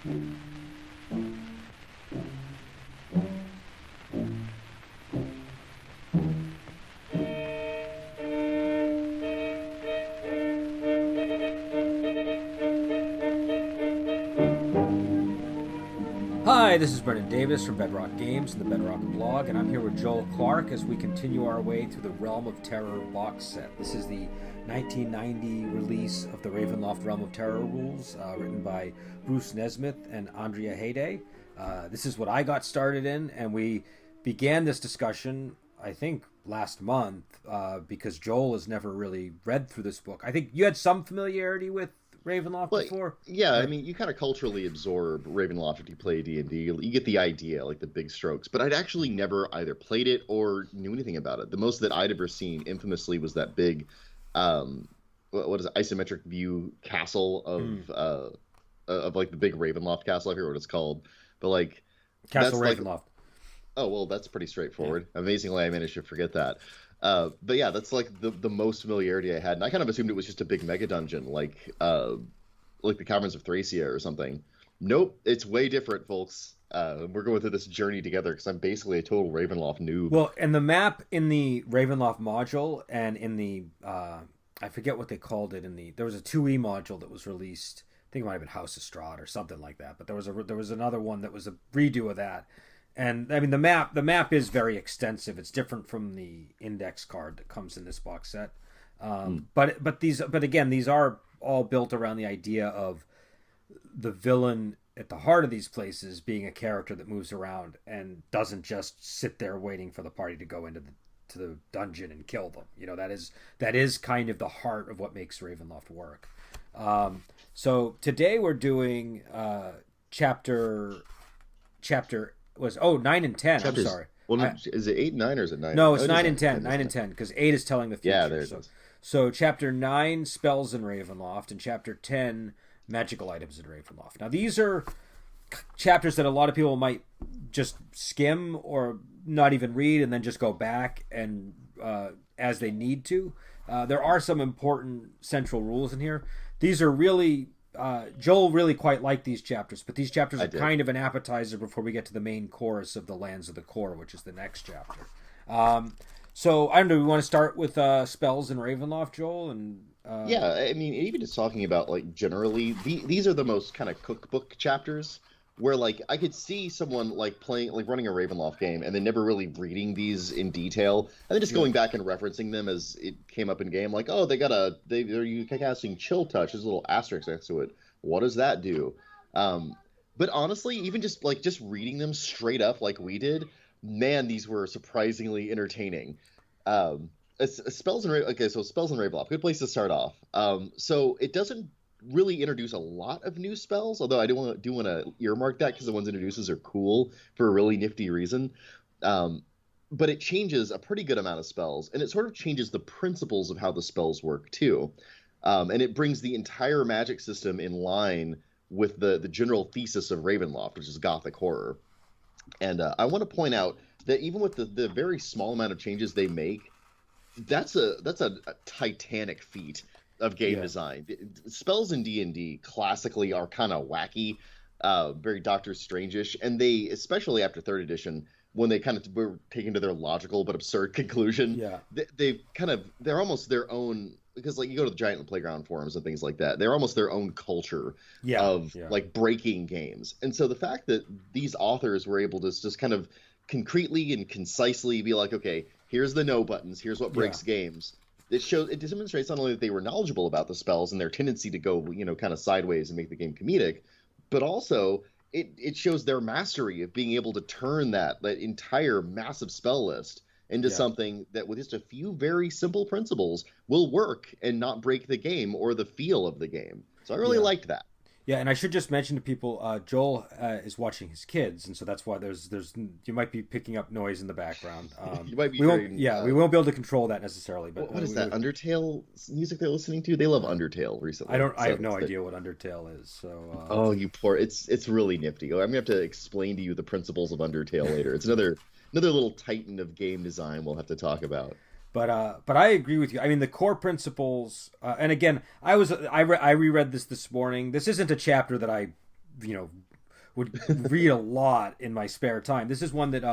Hi, this is Brendan Davis from Bedrock Games and the Bedrock blog, and I'm here with Joel Clark as we continue our way through the Realm of Terror box set. This is the 1990 release of the Ravenloft Realm of Terror rules, written by Bruce Nesmith and Andrea Hayday. This is what I got started in, and we began this discussion, I think, last month, because Joel has never really read through this book. I think you had some familiarity with Ravenloft before? Yeah, I mean, you kind of culturally absorb Ravenloft if you play D&D. You get the idea, like the big strokes. But I'd actually never either played it or knew anything about it. The most that I'd ever seen, infamously, was that big, what is it, isometric view castle of like the big Ravenloft castle. I forget what it's called, but like Castle that's Ravenloft. Like, oh well, that's pretty straightforward. Yeah. Amazingly, I managed to forget that. But yeah, that's like the most familiarity I had, and I kind of assumed it was just a big mega dungeon, like the Caverns of Thracia or something. Nope, it's way different, folks. We're going through this journey together because I'm basically a total Ravenloft noob. Well, and the map in the Ravenloft module and in the I forget what they called it there was a 2E module that was released. I think it might have been House of Strahd or something like that. But there was another one that was a redo of that. And I mean the map is very extensive. It's different from the index card that comes in this box set. But again, these are all built around the idea of the villain at the heart of these places being a character that moves around and doesn't just sit there waiting for the party to go into the dungeon and kill them. You know, that is kind of the heart of what makes Ravenloft work. So today we're doing chapter was 9 and 10. Chapters, I'm sorry. Well, is it 8 and 9 or is it 9? No, it's 9 and 10. 9 and 10 because 8 is telling the future. Yeah, there it is. So chapter 9, Spells in Ravenloft, and chapter 10, Magical Items in Ravenloft. Now these are chapters that a lot of people might just skim or not even read and then just go back and as they need to. There are some important central rules in here. These are really Joel really quite liked these chapters, but these chapters are kind of an appetizer before we get to the main chorus of the Lands of the Core, which is the next chapter. So I don't know. We want to start with spells in Ravenloft, Joel, and yeah. I mean, even just talking about like generally, these are the most kind of cookbook chapters where like I could see someone like playing, like running a Ravenloft game, and then never really reading these in detail, and then just going back and referencing them as it came up in game. Like, oh, they're casting Chill Touch. There's a little asterisk next to it. What does that do? But honestly, even just reading them straight up like we did, man, these were surprisingly entertaining. Spells in Ravenloft, good place to start off. So it doesn't really introduce a lot of new spells, although I do want to earmark that because the ones it introduces are cool for a really nifty reason. But it changes a pretty good amount of spells, and it sort of changes the principles of how the spells work too. And it brings the entire magic system in line with the general thesis of Ravenloft, which is Gothic horror. And I want to point out that even with the very small amount of changes they make, that's a titanic feat of game design. Spells in D&D classically are kind of wacky, very Doctor Strange-ish, and they, especially after 3rd edition, when they kind of were taken to their logical but absurd conclusion, they're almost their own, because like you go to the Giant Playground forums and things like that, they're almost their own culture of like breaking games. And so the fact that these authors were able to just kind of concretely and concisely be like, okay, here's the no buttons, here's what breaks games. It demonstrates not only that they were knowledgeable about the spells and their tendency to go, kind of sideways and make the game comedic, but also it shows their mastery of being able to turn that entire massive spell list into something that with just a few very simple principles will work and not break the game or the feel of the game. So I really liked that. Yeah, and I should just mention to people, Joel is watching his kids, and so that's why there's you might be picking up noise in the background. You might be. We won't be able to control that necessarily. But what is that Undertale music they're listening to? They love Undertale recently. I have no idea what Undertale is. So. Oh, you poor! It's really nifty. I'm gonna have to explain to you the principles of Undertale later. It's another little titan of game design we'll have to talk about. But I agree with you. I mean, the core principles, and again, I reread this morning. This isn't a chapter that I would read a lot in my spare time. This is one that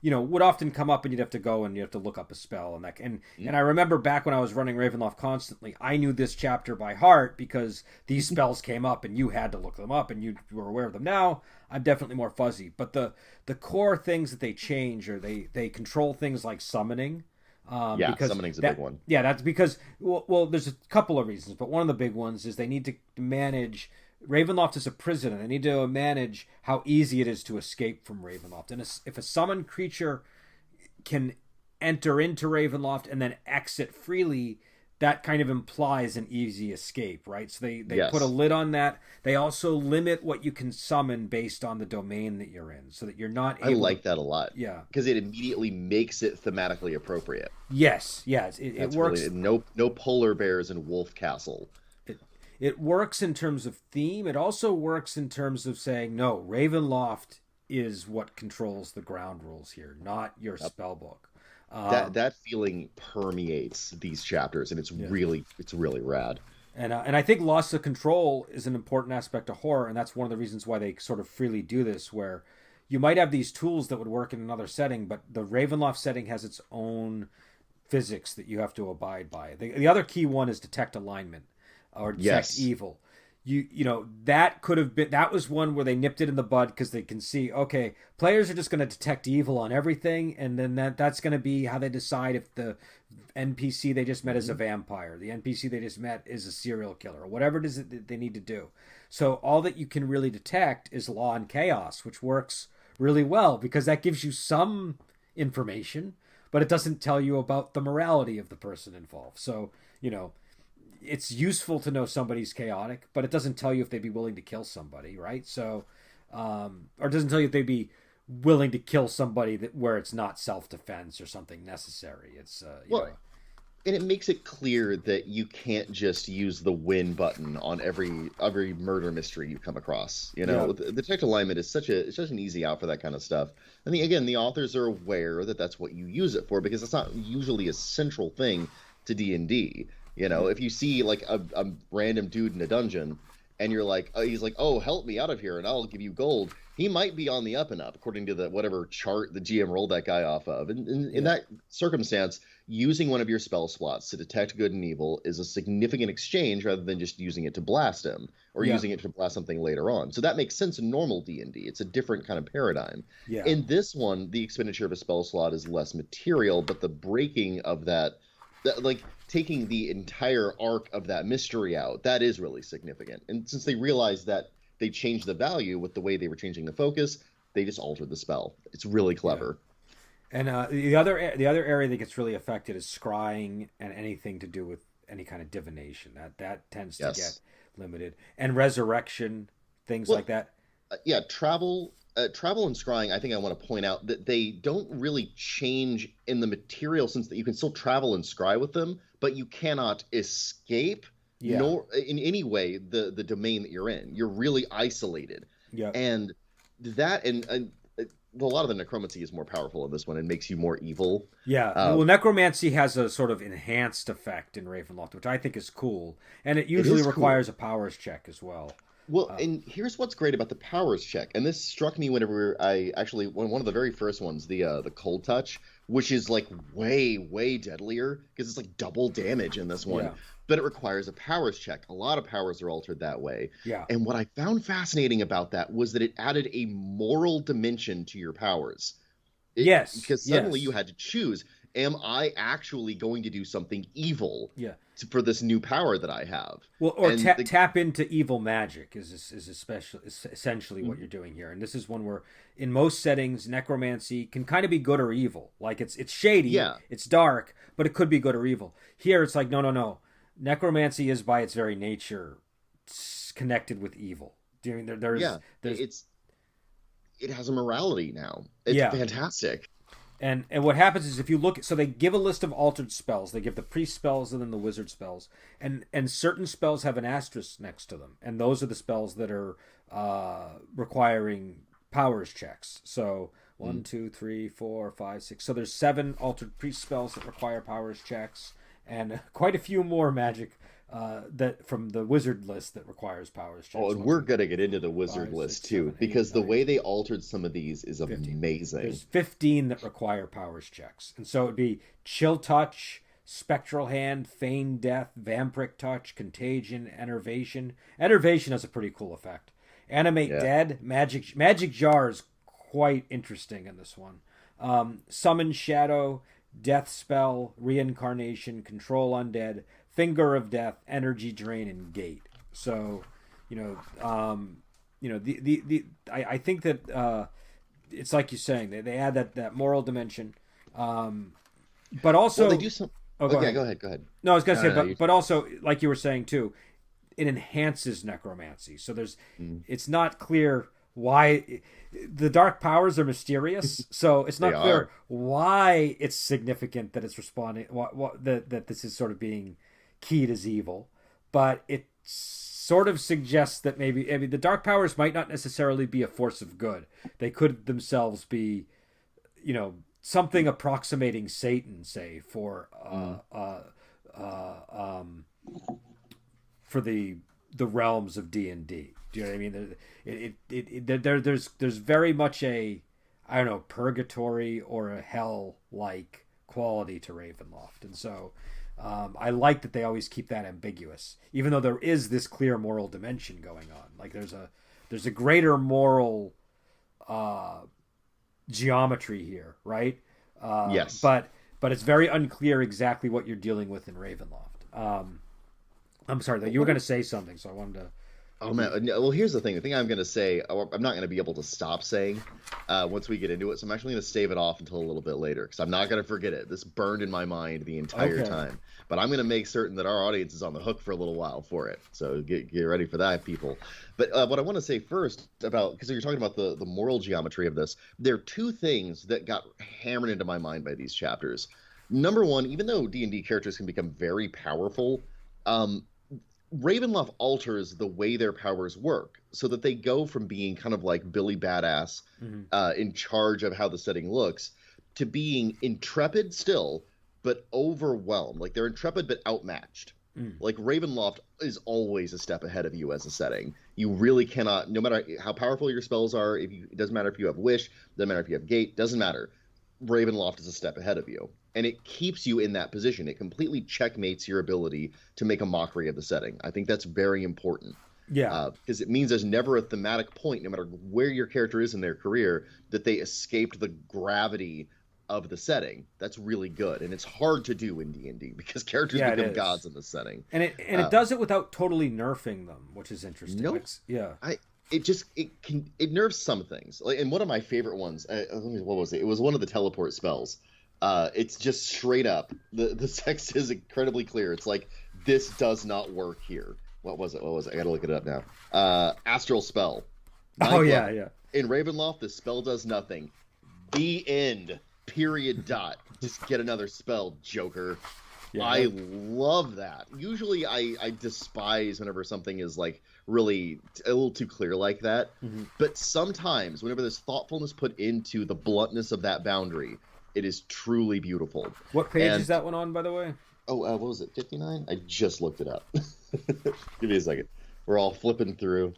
would often come up, and you'd have to go and you have to look up a spell and I remember back when I was running Ravenloft constantly, I knew this chapter by heart because these spells came up and you had to look them up and you were aware of them. Now I'm definitely more fuzzy, but the core things that they change, or they control things like summoning. Yeah, Because summoning's a big one. yeah, that's because there's a couple of reasons, but one of the big ones is they need to manage. Ravenloft is a prison, and they need to manage how easy it is to escape from Ravenloft. And if a summoned creature can enter into Ravenloft and then exit freely, that kind of implies an easy escape, right? So they Yes. put a lid on that. They also limit what you can summon based on the domain that you're in, so that you're not I able like to. that a lot. Yeah. Because it immediately makes it thematically appropriate. Yes. Yes. It That's works. really no polar bears in Wolf Castle. It, it works in terms of theme. It also works in terms of saying, no, Ravenloft is what controls the ground rules here, not your spell book. That feeling permeates these chapters, and Yeah. it's really rad. And I think loss of control is an important aspect of horror, and that's one of the reasons why they sort of freely do this, where you might have these tools that would work in another setting, but the Ravenloft setting has its own physics that you have to abide by. The other key one is detect alignment or detect Yes. evil. That could have been, that was one where they nipped it in the bud because they can see, okay, players are just going to detect evil on everything, and then that's going to be how they decide if the NPC they just met is a vampire, the NPC they just met is a serial killer, or whatever it is that they need to do. So all that you can really detect is law and chaos, which works really well because that gives you some information, but it doesn't tell you about the morality of the person involved. So, it's useful to know somebody's chaotic, but it doesn't tell you if they'd be willing to kill somebody, right? So, or it doesn't tell you if they'd be willing to kill somebody where it's not self-defense or something necessary. It's Well, and it makes it clear that you can't just use the win button on every murder mystery you come across. Yeah. The detect alignment is it's such an easy out for that kind of stuff. And again, the authors are aware that that's what you use it for because it's not usually a central thing to D&D. If you see like a random dude in a dungeon and you're like, he's like, oh, help me out of here and I'll give you gold. He might be on the up and up according to the whatever chart the GM rolled that guy off of. And in that circumstance, using one of your spell slots to detect good and evil is a significant exchange rather than just using it to blast him or using it to blast something later on. So that makes sense in normal D&D. It's a different kind of paradigm. Yeah. In this one, the expenditure of a spell slot is less material, but the breaking of that like taking the entire arc of that mystery out, that is really significant. And since they realized that they changed the value with the way they were changing the focus, they just altered the spell. It's really clever. Yeah. And the other area that gets really affected is scrying and anything to do with any kind of divination. That tends to get limited, and resurrection, things like that. Yeah, travel and scrying, I think I want to point out that they don't really change in the material sense that you can still travel and scry with them, but you cannot escape nor in any way the domain that you're in. You're really isolated. Yeah. And that and a lot of the necromancy is more powerful in this one and makes you more evil. Yeah. Well, necromancy has a sort of enhanced effect in Ravenloft, which I think is cool, and it usually requires a powers check as well. Well, and here's what's great about the powers check, and this struck me whenever one of the very first ones, the cold touch, which is like way deadlier because it's like double damage in this one, but it requires a powers check. A lot of powers are altered that way. Yeah. And what I found fascinating about that was that it added a moral dimension to your powers. Because suddenly you had to choose, am I actually going to do something evil? Yeah. For this new power that I have. Well, or tap into evil magic is essentially what you're doing here. And this is one where, in most settings, necromancy can kind of be good or evil. Like it's shady, it's dark, but it could be good or evil. Here, it's like no. Necromancy is by its very nature connected with evil. It has a morality now. It's fantastic. And what happens is if you look, so they give a list of altered spells. They give the priest spells and then the wizard spells, and certain spells have an asterisk next to them, and those are the spells that are requiring powers checks. So 1, 2, 3, 4, 5, 6. So there's 7 altered priest spells that require powers checks, and quite a few more magic that from the wizard list that requires powers Oh, checks. and One we're through gonna get into the wizard 5, list 6, too, 7, 8, because the 9, way they altered some of these is 15. amazing. There's 15 that require powers checks. And so it'd be Chill Touch, Spectral Hand, Feign Death, Vampiric Touch, Contagion, Enervation. Enervation has a pretty cool effect. Animate Yeah. Dead, Magic Jar is quite interesting in this one. Summon Shadow, Death Spell, Reincarnation, Control Undead, Finger of Death, Energy Drain, and Gate. So, you know, I think that it's like you're saying, they add that moral dimension, but also, Well, they do some. oh, go Okay, ahead. go ahead. Go ahead. No, I was gonna No, say, no, no. You... but also, like you were saying too, it enhances necromancy. So it's not clear why the dark powers are mysterious. So it's not They clear are. why it's significant that it's responding. That this is sort of being keyed as evil, but it sort of suggests that maybe, I mean, the dark powers might not necessarily be a force of good. They could themselves be, you know, something approximating Satan, say, for the realms of D&D. Do you know what I mean? There's very much a, I don't know, purgatory or a hell like quality to Ravenloft, and so I like that they always keep that ambiguous, even though there is this clear moral dimension going on. Like there's a greater moral geometry here, right? Yes. But it's very unclear exactly what you're dealing with in Ravenloft. I'm sorry, though, you were going to say something, so I wanted to. Oh man, no, well here's the thing. The thing I'm gonna say, I'm not gonna be able to stop saying once we get into it. So I'm actually gonna stave it off until a little bit later because I'm not gonna forget it. This burned in my mind the entire time. But I'm gonna make certain that our audience is on the hook for a little while for it. So get ready for that, people. But what I want to say first about, because you're talking about the moral geometry of this, there are two things that got hammered into my mind by these chapters. Number one, even though D&D characters can become very powerful, Ravenloft alters the way their powers work so that they go from being kind of like Billy Badass in charge of how the setting looks to being intrepid still, but overwhelmed. Like they're intrepid but outmatched. Like Ravenloft is always a step ahead of you as a setting. You really cannot, no matter how powerful your spells are, it doesn't matter if you have Wish, doesn't matter if you have Gate, doesn't matter. Ravenloft is a step ahead of you. And it keeps you in that position. It completely checkmates your ability to make a mockery of the setting. I think that's very important. Yeah. Because it means there's never a thematic point, no matter where your character is in their career, that they escaped the gravity of the setting. That's really good. And it's hard to do in D&D because characters become gods in the setting. And it does it without totally nerfing them, which is interesting. Nope. Like, yeah. It nerfs some things. Like, and one of my favorite ones, what was it? It was one of the teleport spells. It's just straight up. The text is incredibly clear. It's like, this does not work here. What was it? I gotta look it up now. Astral spell. Oh yeah. In Ravenloft, the spell does nothing. The end. Period. Dot. Just get another spell, Joker. Yeah, I love that. Usually I despise whenever something is like really a little too clear like that. But sometimes whenever there's thoughtfulness put into the bluntness of that boundary, it is truly beautiful. What page is that one on, by the way? Oh, what was it? 59? I just looked it up. Give me a second. We're all flipping through.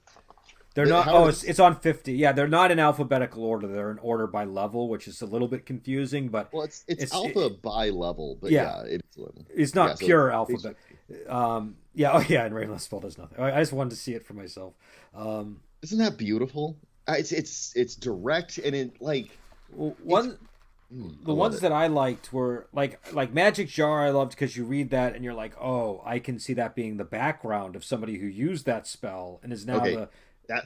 They're not. It's on 50. Yeah, they're not in alphabetical order. They're in order by level, which is a little bit confusing. But it's alpha by level. But yeah, it's not pure alphabet. In Ravenloft spell does nothing. I just wanted to see it for myself. Isn't that beautiful? It's direct and it like the ones that I liked were like Magic Jar. I loved because you read that and you're like, oh, I can see that being the background of somebody who used that spell and is now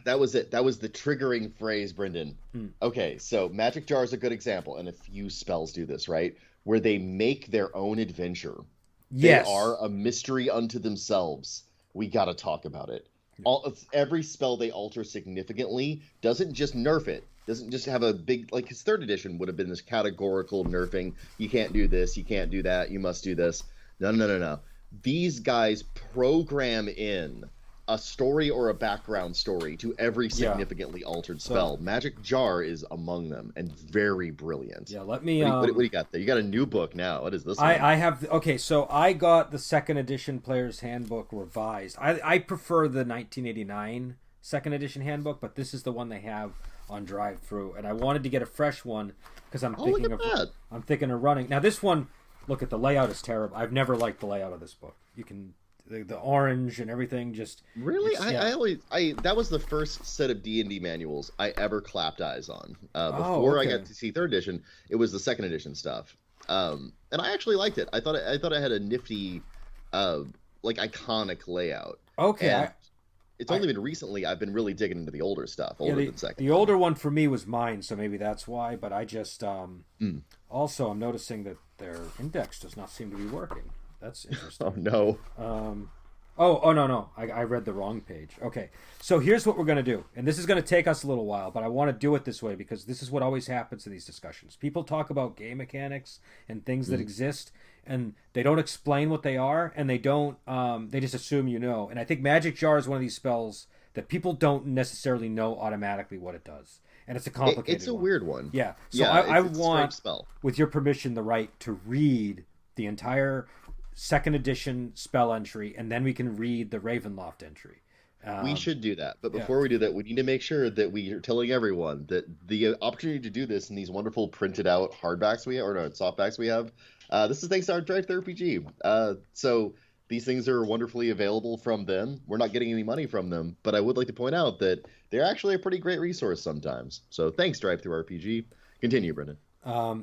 That was it. That was the triggering phrase, Brendan. Okay, so Magic Jar is a good example, and a few spells do this, right? Where they make their own adventure. Yes. They are a mystery unto themselves. We got to talk about it. Every spell they alter significantly doesn't just nerf it. Doesn't just have a big, like his third edition would have been this categorical nerfing. You can't do this. You can't do that. You must do this. No. These guys program in a story or a background story to every Yeah. significantly altered So spell. Magic Jar is among them and very brilliant. yeah, let me What do you got there? You got a new book now. What is this one? I have okay, so I got the second edition Player's Handbook revised. I prefer the 1989 second edition handbook, but this is the one they have on drive through, and I wanted to get a fresh one because Oh, look at that. I'm thinking of running. Now this one, look at the layout is terrible. I've never liked the layout of this book. You can the orange and everything just Really? yeah. I always that was the first set of D&D manuals I ever clapped eyes on. Oh, Before I okay. got to see third edition, it was the second edition stuff. And I actually liked it. I thought it had a nifty, uh, like iconic layout. Okay, And it's I only been recently I've been really digging into the older stuff, yeah, older than second the edition. older one for me was mine, so maybe that's why. But I just Mm. also I'm noticing that their index does not seem to be working. That's Oh interesting. no. Oh no no, I read the wrong page. Okay, so here's what we're gonna do, and this is gonna take us a little while, but I want to do it this way because this is what always happens in these discussions. People talk about game mechanics and things that Mm. exist, and they don't explain what they are, and they don't. They just assume you know. And I think Magic Jar is one of these spells that people don't necessarily know automatically what it does, and it's a It's complicated a one. weird one. Yeah, so Yeah, I it's a strange want, spell. with your permission, the right to read the entire second edition spell entry, and then we can read the Ravenloft entry. We Um, should do that. But yeah. before we do that, we need to make sure that we are telling everyone that the opportunity to do this in these wonderful printed out hardbacks we have, or no, softbacks we have, this is thanks to our Drive Thru RPG. So these things are wonderfully available from them. We're not getting any money from them, but I would like to point out that they're actually a pretty great resource sometimes. So thanks, Drive Thru RPG. Continue, Brendan.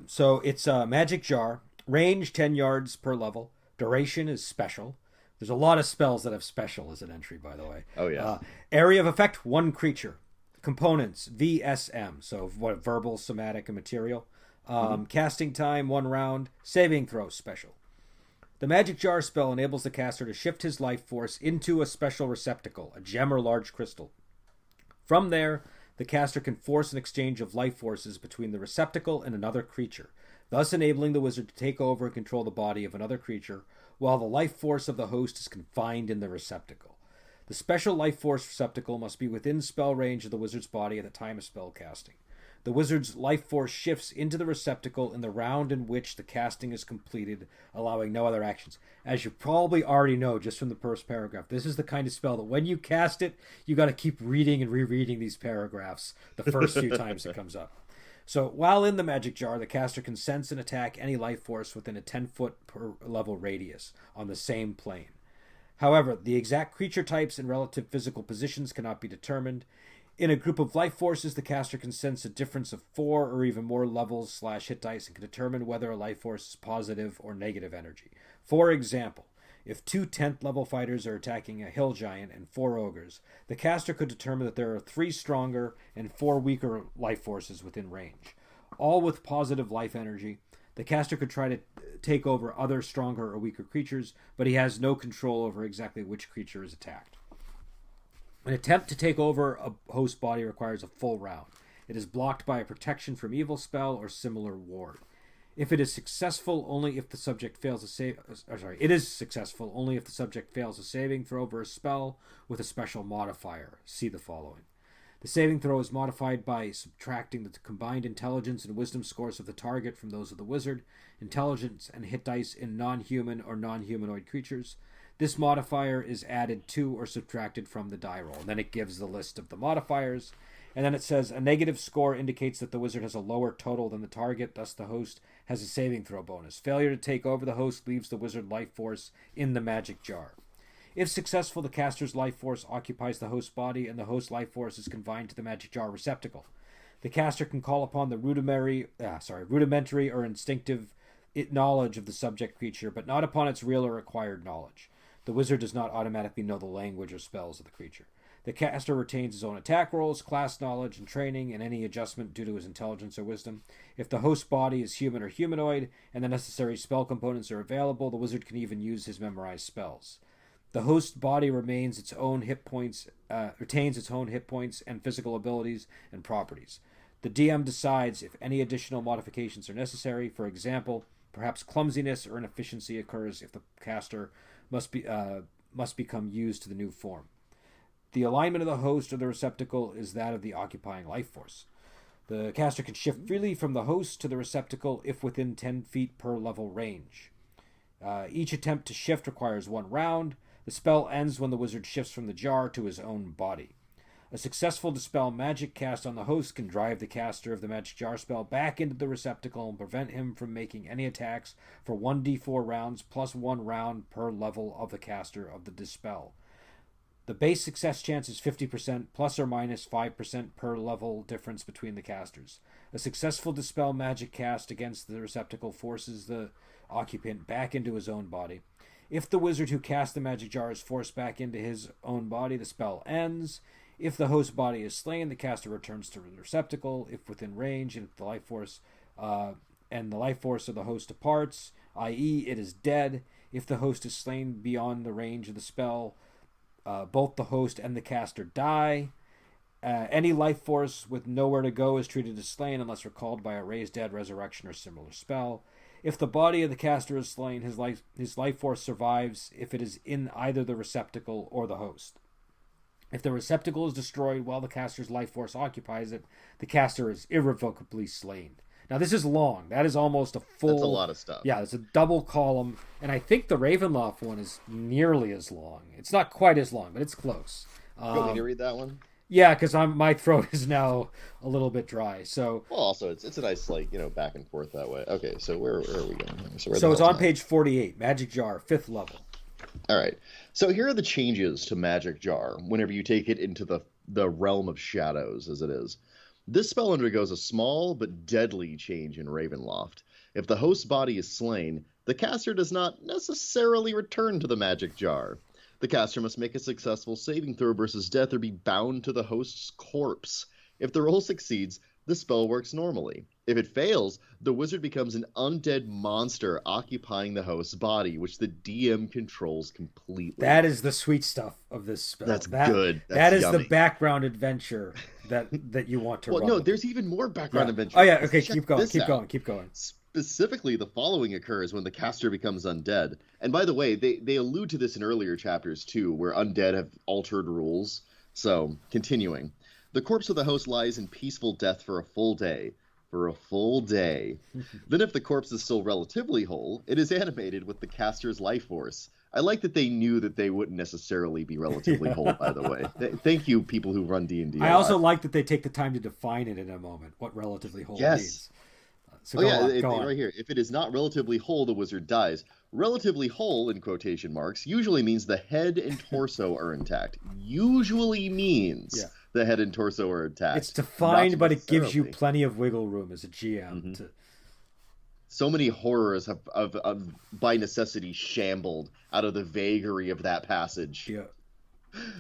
So it's a magic jar, range 10 yards per level, duration is special. There's a lot of spells that have special as an entry, by the way. Oh, yeah. Area of effect, one creature. Components, VSM, so what verbal, somatic, and material. Hmm. Casting time, one round. Saving throw, special. The magic jar spell enables the caster to shift his life force into a special receptacle, a gem or large crystal. From there, the caster can force an exchange of life forces between the receptacle and another creature, thus enabling the wizard to take over and control the body of another creature, while the life force of the host is confined in the receptacle. The special life force receptacle must be within spell range of the wizard's body at the time of spell casting. The wizard's life force shifts into the receptacle in the round in which the casting is completed, allowing no other actions. As you probably already know just from the first paragraph, this is the kind of spell that when you cast it, you got to keep reading and rereading these paragraphs the first few times it comes up. So while in the magic jar, the caster can sense and attack any life force within a 10-foot per level radius on the same plane. However, the exact creature types and relative physical positions cannot be determined. In a group of life forces, the caster can sense a difference of 4 or even more levels / hit dice and can determine whether a life force is positive or negative energy. For example, if two 10th level fighters are attacking a hill giant and 4 ogres, the caster could determine that there are 3 stronger and 4 weaker life forces within range, all with positive life energy. The caster could try to take over other stronger or weaker creatures, but he has no control over exactly which creature is attacked. An attempt to take over a host body requires a full round. It is blocked by a protection from evil spell or similar ward. If it is successful, only if the subject fails a save. It is successful only if the subject fails a saving throw over a spell with a special modifier. See the following. The saving throw is modified by subtracting the combined intelligence and wisdom scores of the target from those of the wizard, intelligence and hit dice in non-human or non-humanoid creatures. This modifier is added to or subtracted from the die roll. And then it gives the list of the modifiers. And then it says a negative score indicates that the wizard has a lower total than the target, thus the host has a saving throw bonus. Failure to take over the host leaves the wizard life force in the magic jar. If successful, the caster's life force occupies the host body and the host life force is confined to the magic jar receptacle. The caster can call upon the rudimentary or instinctive knowledge of the subject creature, but not upon its real or acquired knowledge. The wizard does not automatically know the language or spells of the creature. The caster retains his own attack rolls, class knowledge, and training, and any adjustment due to his intelligence or wisdom. If the host body is human or humanoid, and the necessary spell components are available, the wizard can even use his memorized spells. The host body retains its own hit points and physical abilities and properties. The DM decides if any additional modifications are necessary. For example, perhaps clumsiness or inefficiency occurs if the caster must become used to the new form. The alignment of the host or the receptacle is that of the occupying life force. The caster can shift freely from the host to the receptacle if within 10 feet per level range. Each attempt to shift requires 1 round. The spell ends when the wizard shifts from the jar to his own body. A successful Dispel magic cast on the host can drive the caster of the magic jar spell back into the receptacle and prevent him from making any attacks for 1d4 rounds plus 1 round per level of the caster of the Dispel. The base success chance is 50% plus or minus 5% per level difference between the casters. A successful Dispel magic cast against the receptacle forces the occupant back into his own body. If the wizard who cast the magic jar is forced back into his own body, the spell ends. If the host body is slain, the caster returns to the receptacle if within range, and if the life force of the host departs, i.e., it is dead. If the host is slain beyond the range of the spell, both the host and the caster die. Any life force with nowhere to go is treated as slain unless recalled by a raise dead, resurrection, or similar spell. If the body of the caster is slain, his life force survives if it is in either the receptacle or the host. If the receptacle is destroyed while the caster's life force occupies it, the caster is irrevocably slain. Now, this is long. That is almost a full... That's a lot of stuff. Yeah, it's a double column. And I think the Ravenloft one is nearly as long. It's not quite as long, but it's close. You want me to read that one? Yeah, because my throat is now a little bit dry. So, well, also it's a nice back and forth that way. Okay, so where are we going here? So it's on page 48, Magic Jar, 5th level. All right. So here are the changes to Magic Jar whenever you take it into the realm of shadows, as it is. This spell undergoes a small but deadly change in Ravenloft. If the host's body is slain, the caster does not necessarily return to the Magic Jar. The caster must make a successful saving throw versus death or be bound to the host's corpse. If the roll succeeds, the spell works normally. If it fails, the wizard becomes an undead monster occupying the host's body, which the DM controls completely. That is the sweet stuff of this spell. That's good. That is yummy. The background adventure that you want to run. Well, no, there's even more background adventure. Oh, yeah, okay, keep going. Specifically, the following occurs when the caster becomes undead. And by the way, they allude to this in earlier chapters, too, where undead have altered rules. So, continuing. The corpse of the host lies in peaceful death for a full day. Then if the corpse is still relatively whole, it is animated with the caster's life force. I like that they knew that they wouldn't necessarily be relatively whole, by the way. Thank you, people who run D&D. I also like that they take the time to define it in a moment, what relatively whole means. So go on. Right here. If it is not relatively whole, the wizard dies. Relatively whole, in quotation marks, usually means the head and torso are intact. Usually means the head and torso are intact. It's defined, but it gives you plenty of wiggle room as a GM. So many horrors have by necessity shambled out of the vagary of that passage. Yeah.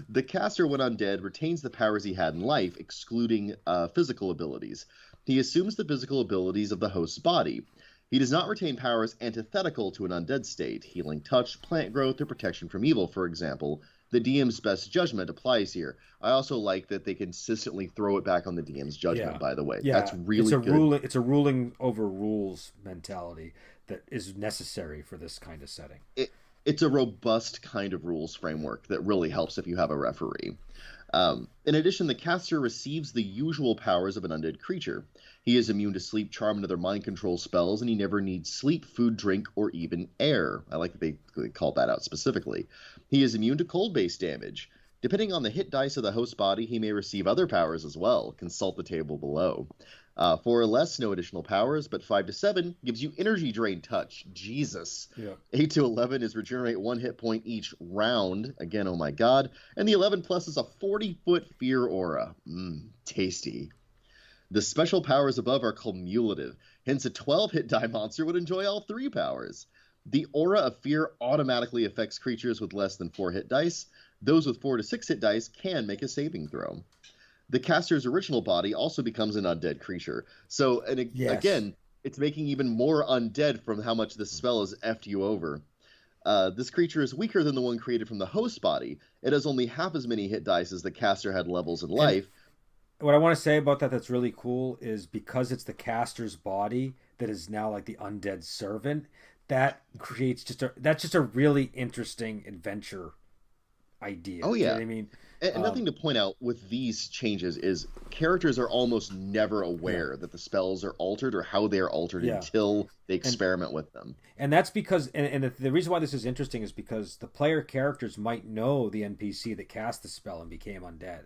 The caster, when undead, retains the powers he had in life, excluding physical abilities. He assumes the physical abilities of the host's body. He does not retain powers antithetical to an undead state, healing touch, plant growth, or protection from evil, for example. The DM's best judgment applies here. I also like that they consistently throw it back on the DM's judgment, by the way. Yeah. That's really good. It's a ruling over rules mentality that is necessary for this kind of setting. It's a robust kind of rules framework that really helps if you have a referee. In addition, the caster receives the usual powers of an undead creature. He is immune to sleep, charm, and other mind control spells, and he never needs sleep, food, drink, or even air. I like that they called that out specifically. He is immune to cold-based damage. Depending on the hit dice of the host body, he may receive other powers as well. Consult the table below. 4 or less, no additional powers, but 5 to 7 gives you energy drain touch. Jesus. Yeah. 8 to 11 is regenerate 1 hit point each round. Again, oh my god. And the 11 plus is a 40-foot fear aura. Tasty. The special powers above are cumulative. Hence, a 12 hit die monster would enjoy all 3 powers. The aura of fear automatically affects creatures with less than 4 hit dice. Those with 4 to 6 hit dice can make a saving throw. The caster's original body also becomes an undead creature. So, again, it's making even more undead from how much this spell has effed you over. This creature is weaker than the one created from the host body. It has only half as many hit dice as the caster had levels in life. And what I want to say about that's really cool is because it's the caster's body that is now like the undead servant, that creates that's just a really interesting adventure idea. Oh, yeah. You know what I mean? And Um, nothing to point out with these changes is characters are almost never yeah, aware that the spells are altered or how they are altered yeah, until they and experiment with them. that's because and the reason why this is interesting is because the player characters might know the NPC that cast the spell and became undead,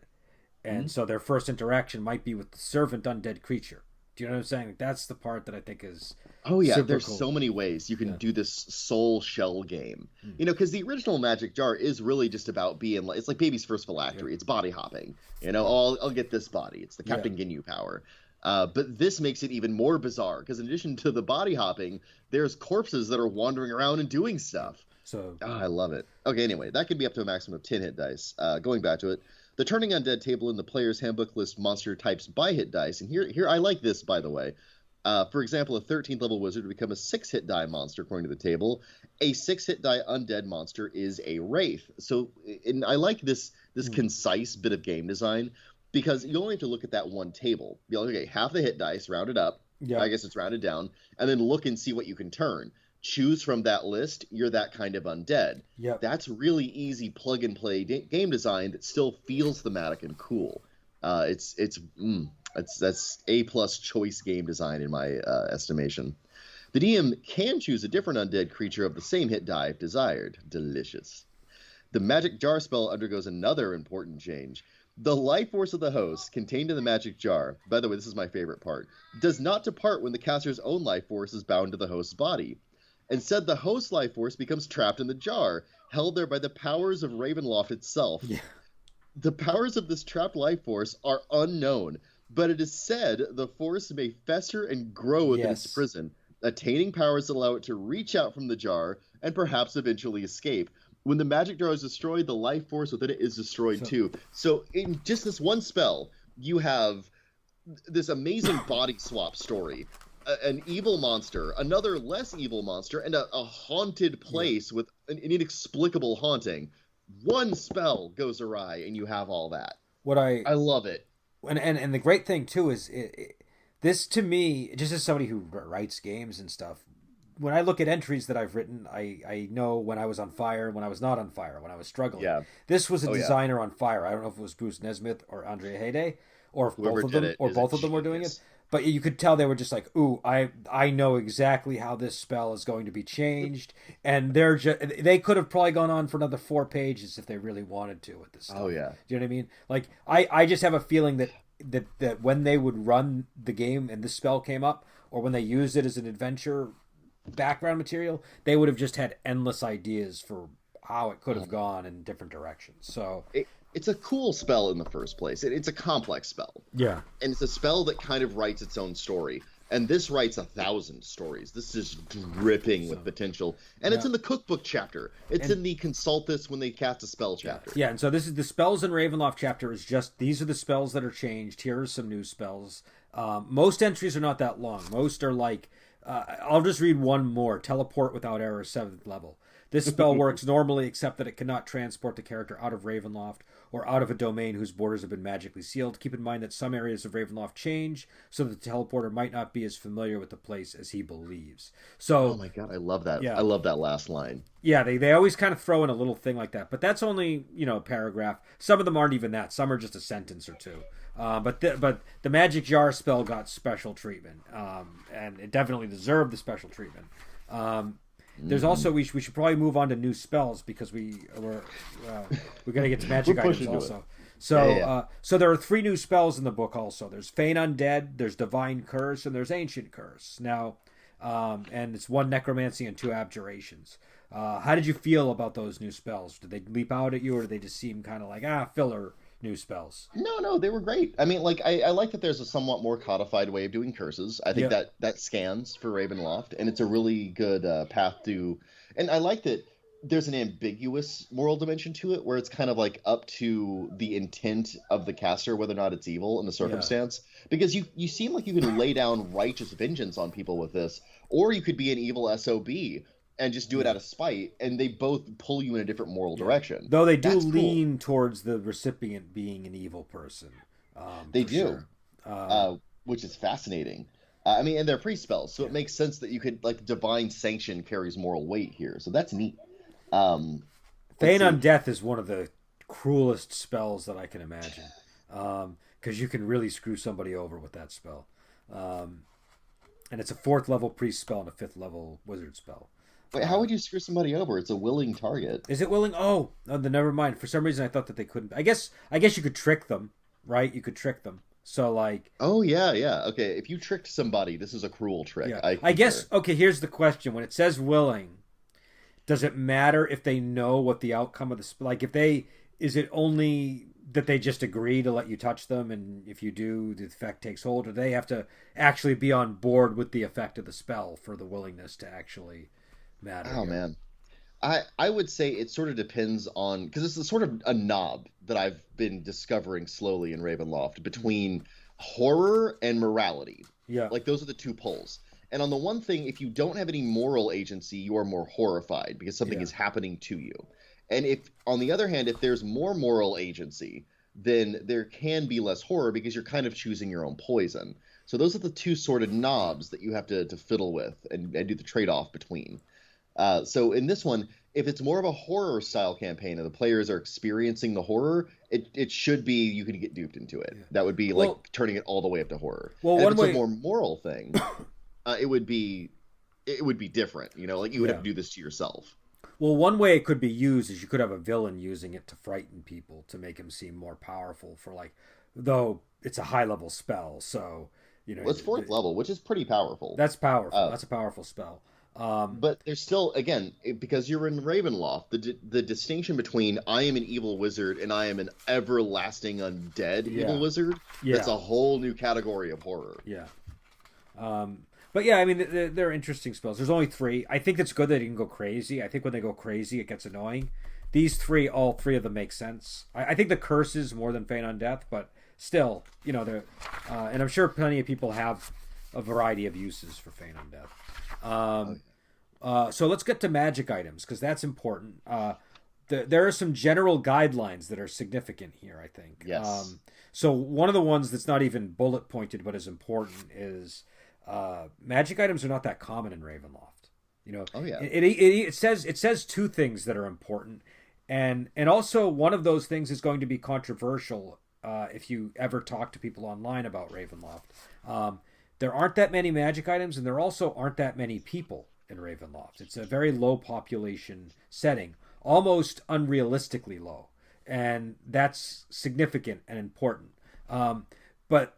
and Mhm. so their first interaction might be with the servant undead creature. Do you know what I'm saying? Like, that's the part that I think is Oh yeah, super there's cool. so many ways you can Yeah. do this soul shell game. Mm. Because the original Magic Jar is really just about being like it's like baby's first Yeah. phylactery. It's body hopping. Yeah. Oh, I'll get this body. It's the Yeah. Captain Ginyu power. But this makes it even more bizarre because in addition to the body hopping, there's corpses that are wandering around and doing Yeah. stuff. So Oh, I love it. Okay, anyway, that can be up to a maximum of 10 hit dice. Going back to it, the Turning Undead table in the player's handbook lists monster types by hit dice, and here I like this, by the way. For example, a 13th level wizard would become a 6 hit die monster, according to the table. A 6 hit die undead monster is a wraith. So, and I like this mm, concise bit of game design because you only have to look at that one table. Be like, okay, half the hit dice, round it up. yeah. I guess it's rounded down, and then look and see what you can turn. Choose from that list. You're that kind of undead. Yep. That's really easy plug and play game design that still feels thematic and cool. That's A plus choice game design in my estimation. The DM can choose a different undead creature of the same hit die if desired. Delicious. The magic jar spell undergoes another important change. The life force of the host contained in the magic jar, by the way, this is my favorite part, does not depart when the caster's own life force is bound to the host's body. Instead, the host's life force becomes trapped in the jar, held there by the powers of Ravenloft itself. Yeah. The powers of this trapped life force are unknown, but it is said the force may fester and grow within its Yes. prison, attaining powers that allow it to reach out from the jar and perhaps eventually escape. When the magic jar is destroyed, the life force within it is destroyed So too. So, in just this one spell, you have this amazing body swap story. An evil monster, another less evil monster, and a haunted yeah. place with an inexplicable haunting. One spell goes awry, and you have all that. What I I love it. and the great thing too is this to me, just as somebody who writes games and stuff. When I look at entries that I've written, I know when I was on fire, when I was not on fire, when I was struggling. Yeah. This was a Oh yeah. designer on fire. I don't know if it was Bruce Nesmith or Andrea Heyday, or if Whoever did it is a both of them were doing it. genius. But you could tell they were just like, "Ooh, I know exactly how this spell is going to be changed," and they could have probably gone on for another 4 pages if they really wanted to with this Oh stuff. yeah. Do you know what I mean? Like I just have a feeling that when they would run the game and this spell came up, or when they used it as an adventure background material, they would have just had endless ideas for how it could have gone in different directions. So It's a cool spell in the first place. It's a complex spell, yeah, and it's a spell that kind of writes its own story. And this writes 1,000 stories. This is dripping with potential, and yeah. it's in the cookbook chapter. It's And in the consult this when they cast a spell chapter. yeah, and so this is the spells in Ravenloft chapter is just these are the spells that are changed. Here are some new spells. Most entries are not that long. Most are like I'll just read one more. Teleport without error, 7th level. This spell works normally, except that it cannot transport the character out of Ravenloft or out of a domain whose borders have been magically sealed. Keep in mind that some areas of Ravenloft change, so that the teleporter might not be as familiar with the place as he believes. Oh So, my god, I love that. I yeah, love that last line. yeah, they always kind of throw in a little thing like that, but that's only a paragraph. Some of them aren't even that. Some are just a sentence or two. But the magic jar spell got special treatment, and it definitely deserved the special treatment. There's also we should probably move on to new spells because we're got to get to magic We're items pushing to also. it. So Yeah, yeah. so there are 3 new spells in the book also. There's Feign Undead, there's Divine Curse, and there's Ancient Curse. Now, and it's 1 necromancy and 2 abjurations. How did you feel about those new spells? Did they leap out at you, or did they just seem kind of like filler new spells? No, they were great. I mean, like I like that there's a somewhat more codified way of doing curses. I think Yeah, that scans for Ravenloft, and it's a really good path to. And I like that there's an ambiguous moral dimension to it, where it's kind of like up to the intent of the caster whether or not it's evil in the yeah, circumstance. Because you seem like you can lay down righteous vengeance on people with this, or you could be an evil SOB and just do it yeah. out of spite, and they both pull you in a different moral Yeah. direction. Though they do That's cool. lean towards the recipient being an evil person, They for do. sure. Um, uh, which is fascinating. I mean, and they're free spells, so yeah. it makes sense that you could like divine sanction carries moral weight here. So that's neat. Um, let's Feign see. on Death is one of the cruelest spells that I can imagine, because you can really screw somebody over with that spell. Um, and it's a fourth level priest spell and a fifth level wizard spell. Wait, how would you screw somebody over? It's a willing target. Is it willing? Oh, no, then never mind. For some reason, I thought that they couldn't. I guess you could trick them, right? You could trick them. So like, Oh yeah, yeah. Okay, if you tricked somebody, this is a cruel trick. yeah. I I concur. guess okay. Here's the question: when it says willing, does it matter if they know what the outcome of the like? If they is it only that they just agree to let you touch them, and if you do, the effect takes hold, or they have to actually be on board with the effect of the spell for the willingness to actually matter Oh here? man. I would say it sort of depends on because it's a sort of a knob that I've been discovering slowly in Ravenloft between horror and morality. Yeah, Like those are the two poles. And on the one thing, if you don't have any moral agency, you are more horrified because something yeah, is happening to you. And if, on the other hand, if there's more moral agency, then there can be less horror because you're kind of choosing your own poison. So those are the two sort of knobs that you have to fiddle with and do the trade-off between. So in this one, if it's more of a horror style campaign and the players are experiencing the horror, it should be you can get duped into it. yeah. That would be Well, like turning it all the way up to horror. well, And if one it's a way, more moral thing, it would be different. Like you would have yeah. to do this to yourself. Well, one way it could be used is you could have a villain using it to frighten people to make him seem more powerful. For like, though it's a high level spell, so Well, it's fourth level, which is pretty powerful. that's powerful. Uh, That's a powerful spell. but there's still, again, because you're in Ravenloft, the distinction between I am an evil wizard and I am an everlasting undead evil Yeah, wizard, that's yeah, a whole new category of horror. yeah. Um, but yeah, I mean, they're interesting spells. There's only three. I think it's good that you can go crazy. I think when they go crazy, it gets annoying. These three, all three of them make sense. I think the curses more than Feign on Death, but still, they're, and I'm sure plenty of people have a variety of uses for Feign on Death. Oh, So let's get to magic items because that's important. There are some general guidelines that are significant here, I think. yes. So one of the ones that's not even bullet pointed but is important is magic items are not that common in Ravenloft. Oh, yeah. It says two things that are important, and also one of those things is going to be controversial if you ever talk to people online about Ravenloft. There aren't that many magic items, and there also aren't that many people in Ravenloft. It's a very low population setting, almost unrealistically low, and that's significant and important. But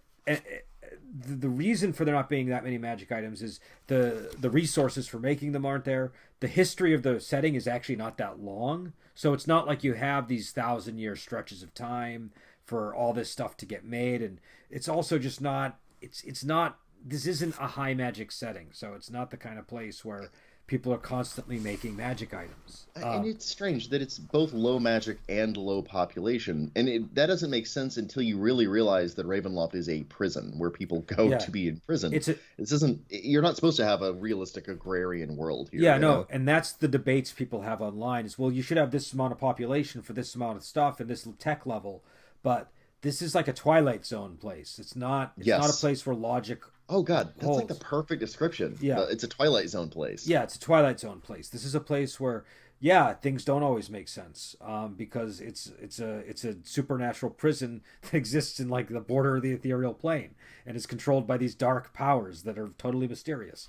the reason for there not being that many magic items is the resources for making them aren't there. The history of the setting is actually not that long, so it's not like you have these 1,000-year stretches of time for all this stuff to get made, and it's also just not. It's not. This isn't a high magic setting, so it's not the kind of place where people are constantly making magic items. And it's strange that it's both low magic and low population. And that doesn't make sense until you really realize that Ravenloft is a prison where people go Yeah, to be imprisoned. it's a This isn't, you're not supposed to have a realistic agrarian world here, yeah you no, know? and that's the debates people have online. Is well, you should have this amount of population for this amount of stuff and this tech level, but this is like a Twilight Zone place. It's not. It's not a Yes. place where logic Oh God, that's like the holds. perfect description. Yeah, It's a Twilight Zone place. yeah, it's a Twilight Zone place. This is a place where, yeah, things don't always make sense because it's a supernatural prison that exists in like the border of the ethereal plane and is controlled by these dark powers that are totally mysterious.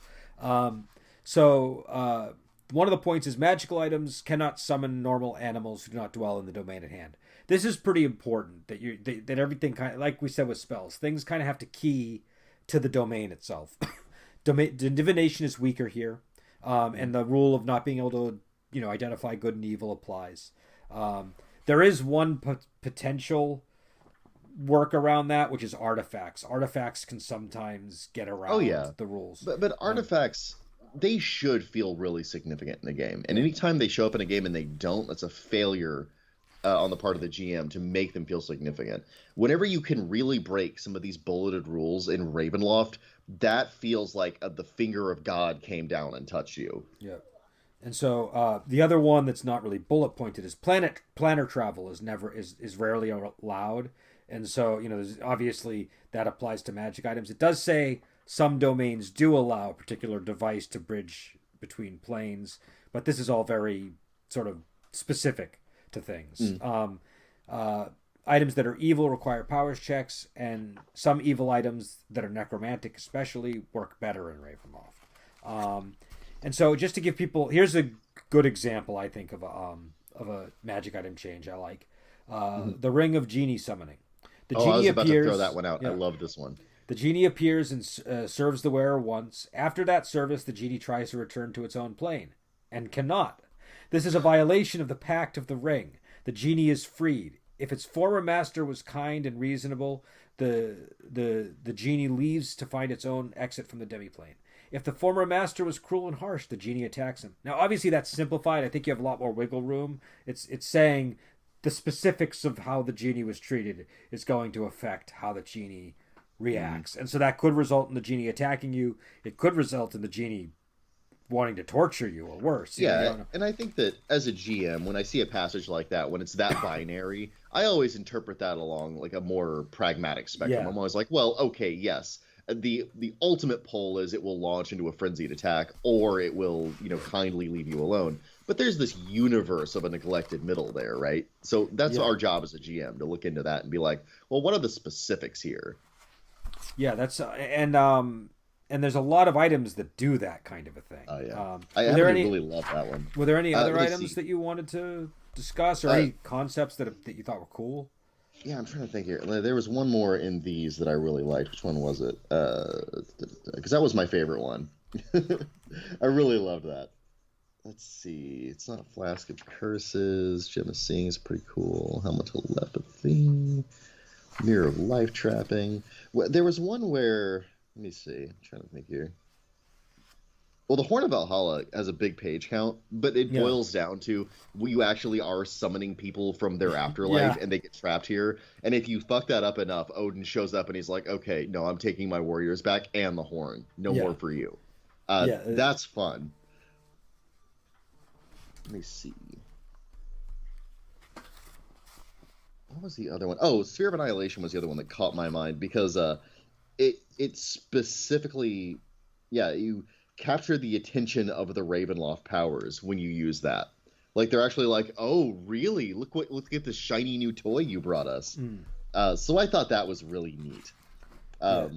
So one of the points is magical items cannot summon normal animals who do not dwell in the domain at hand. This is pretty important that everything kind of like we said with spells, things kind of have to key to the domain itself. Divination is weaker here, and the rule of not being able to identify good and evil applies. There is one potential work around that, which is artifacts. Artifacts can sometimes get Oh around yeah. the rules. But artifacts, they should feel really significant in a game. And anytime they show up in a game and they don't, that's a failure on the part of the GM to make them feel significant. Whenever you can really break some of these bulleted rules in Ravenloft, that feels like the finger of God came down and touched you. Yeah. And so the other one that's not really bullet pointed is planner travel is rarely allowed, and so obviously that applies to magic items. It does say some domains do allow a particular device to bridge between planes, but this is all very sort of specific to things. Mm. Items that are evil require powers checks, and some evil items that are necromantic especially work better in Ravenloft. And so, just to give people, here's a good example, I think, of a magic item change I like. The Ring of Genie Summoning. The Oh, I genie was about appears. to throw that one out. I Yeah, love this one. the genie appears and serves the wearer once. After that service, the genie tries to return to its own plane and cannot. This is a violation of the Pact of the Ring. The genie is freed. If its former master was kind and reasonable, the genie leaves to find its own exit from the demiplane. If the former master was cruel and harsh, the genie attacks him. Now, obviously, that's simplified. I think you have a lot more wiggle room. It's saying the specifics of how the genie was treated is going to affect how the genie reacts. And so that could result in the genie attacking you. It could result in the genie wanting to torture you or worse. Yeah, and I think that as a GM, when I see a passage like that, when it's that binary, I always interpret that along like a more pragmatic spectrum. Yeah. I'm always like, well, okay, yes. The ultimate pole is it will launch into a frenzied attack, or it will, kindly leave you alone. But there's this universe of a neglected middle there, right? So that's our job as a GM, to look into that and be like, well, what are the specifics here? Yeah, that's and there's a lot of items that do that kind of a thing. Oh yeah, I happen to really love that one. Were there any other items that you wanted to discuss, or any concepts that you thought were cool? Yeah, I'm trying to think here. There was one more in these that I really liked. Which one was it? Because that was my favorite one. I really loved that. Let's see. It's not a Flask of Curses. Gem of Seeing is pretty cool. Helmet of Telepathy. Mirror of Life Trapping. There was one where... Let me see. I'm trying to think here. Well, the Horn of Valhalla has a big page count, but it boils down to you actually are summoning people from their afterlife, and they get trapped here. And if you fuck that up enough, Odin shows up and he's like, okay, no, I'm taking my warriors back and the horn. No more for you. That's fun. Let me see. What was the other one? Oh, Sphere of Annihilation was the other one that caught my mind because it specifically, you capture the attention of the Ravenloft powers when you use that. Like they're actually like, oh, really? Look at this shiny new toy you brought us. So I thought that was really neat. Let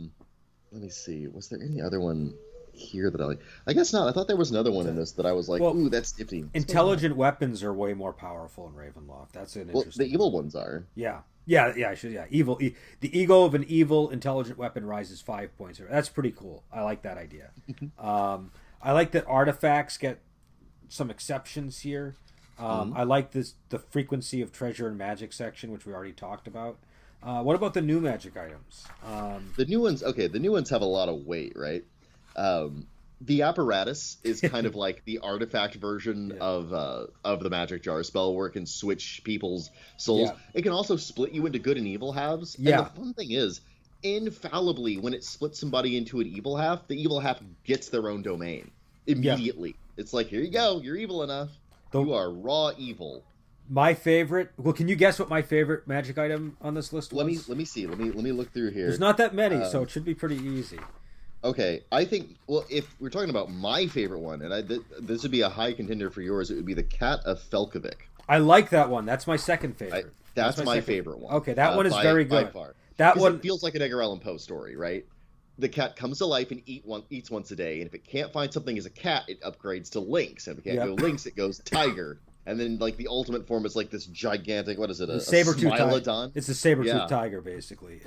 me see. Was there any other one here that I guess not. I thought there was another one in this that I was like, ooh, that's nifty. Intelligent weapons are way more powerful in Ravenloft. That's an interesting. The evil ones are. Yeah. Evil. The ego of an evil intelligent weapon rises 5 points. That's pretty cool. I like that idea. I like that artifacts get some exceptions here. I like the frequency of treasure and magic section, which we already talked about. What about the new magic items? The new ones. Okay, the new ones have a lot of weight, right? The apparatus is kind of like the artifact version of the magic jar spell, where it can switch people's souls. It can also split you into good and evil halves. And the fun thing is, infallibly, when it splits somebody into an evil half, the evil half gets their own domain immediately. It's like, here you go, you're evil enough. You are raw evil. My favorite. Well, can you guess what my favorite magic item on this list was? Let me see. Let me look through here. There's not that many, so it should be pretty easy. Okay, I think, well, if we're talking about my favorite one, and this would be a high contender for yours, it would be the Cat of Felkovic. I like that one. That's my second favorite. That's my favorite one. Okay, that one is very good. By far. That one it feels like an Edgar Allan Poe story, right? The cat comes to life and eats once a day, and if it can't find something as a cat, it upgrades to lynx. And if it can't go lynx, it goes tiger. And then, like, the ultimate form is like this gigantic, what is it, a saber-tooth Smilodon? It's a saber-tooth tiger, basically.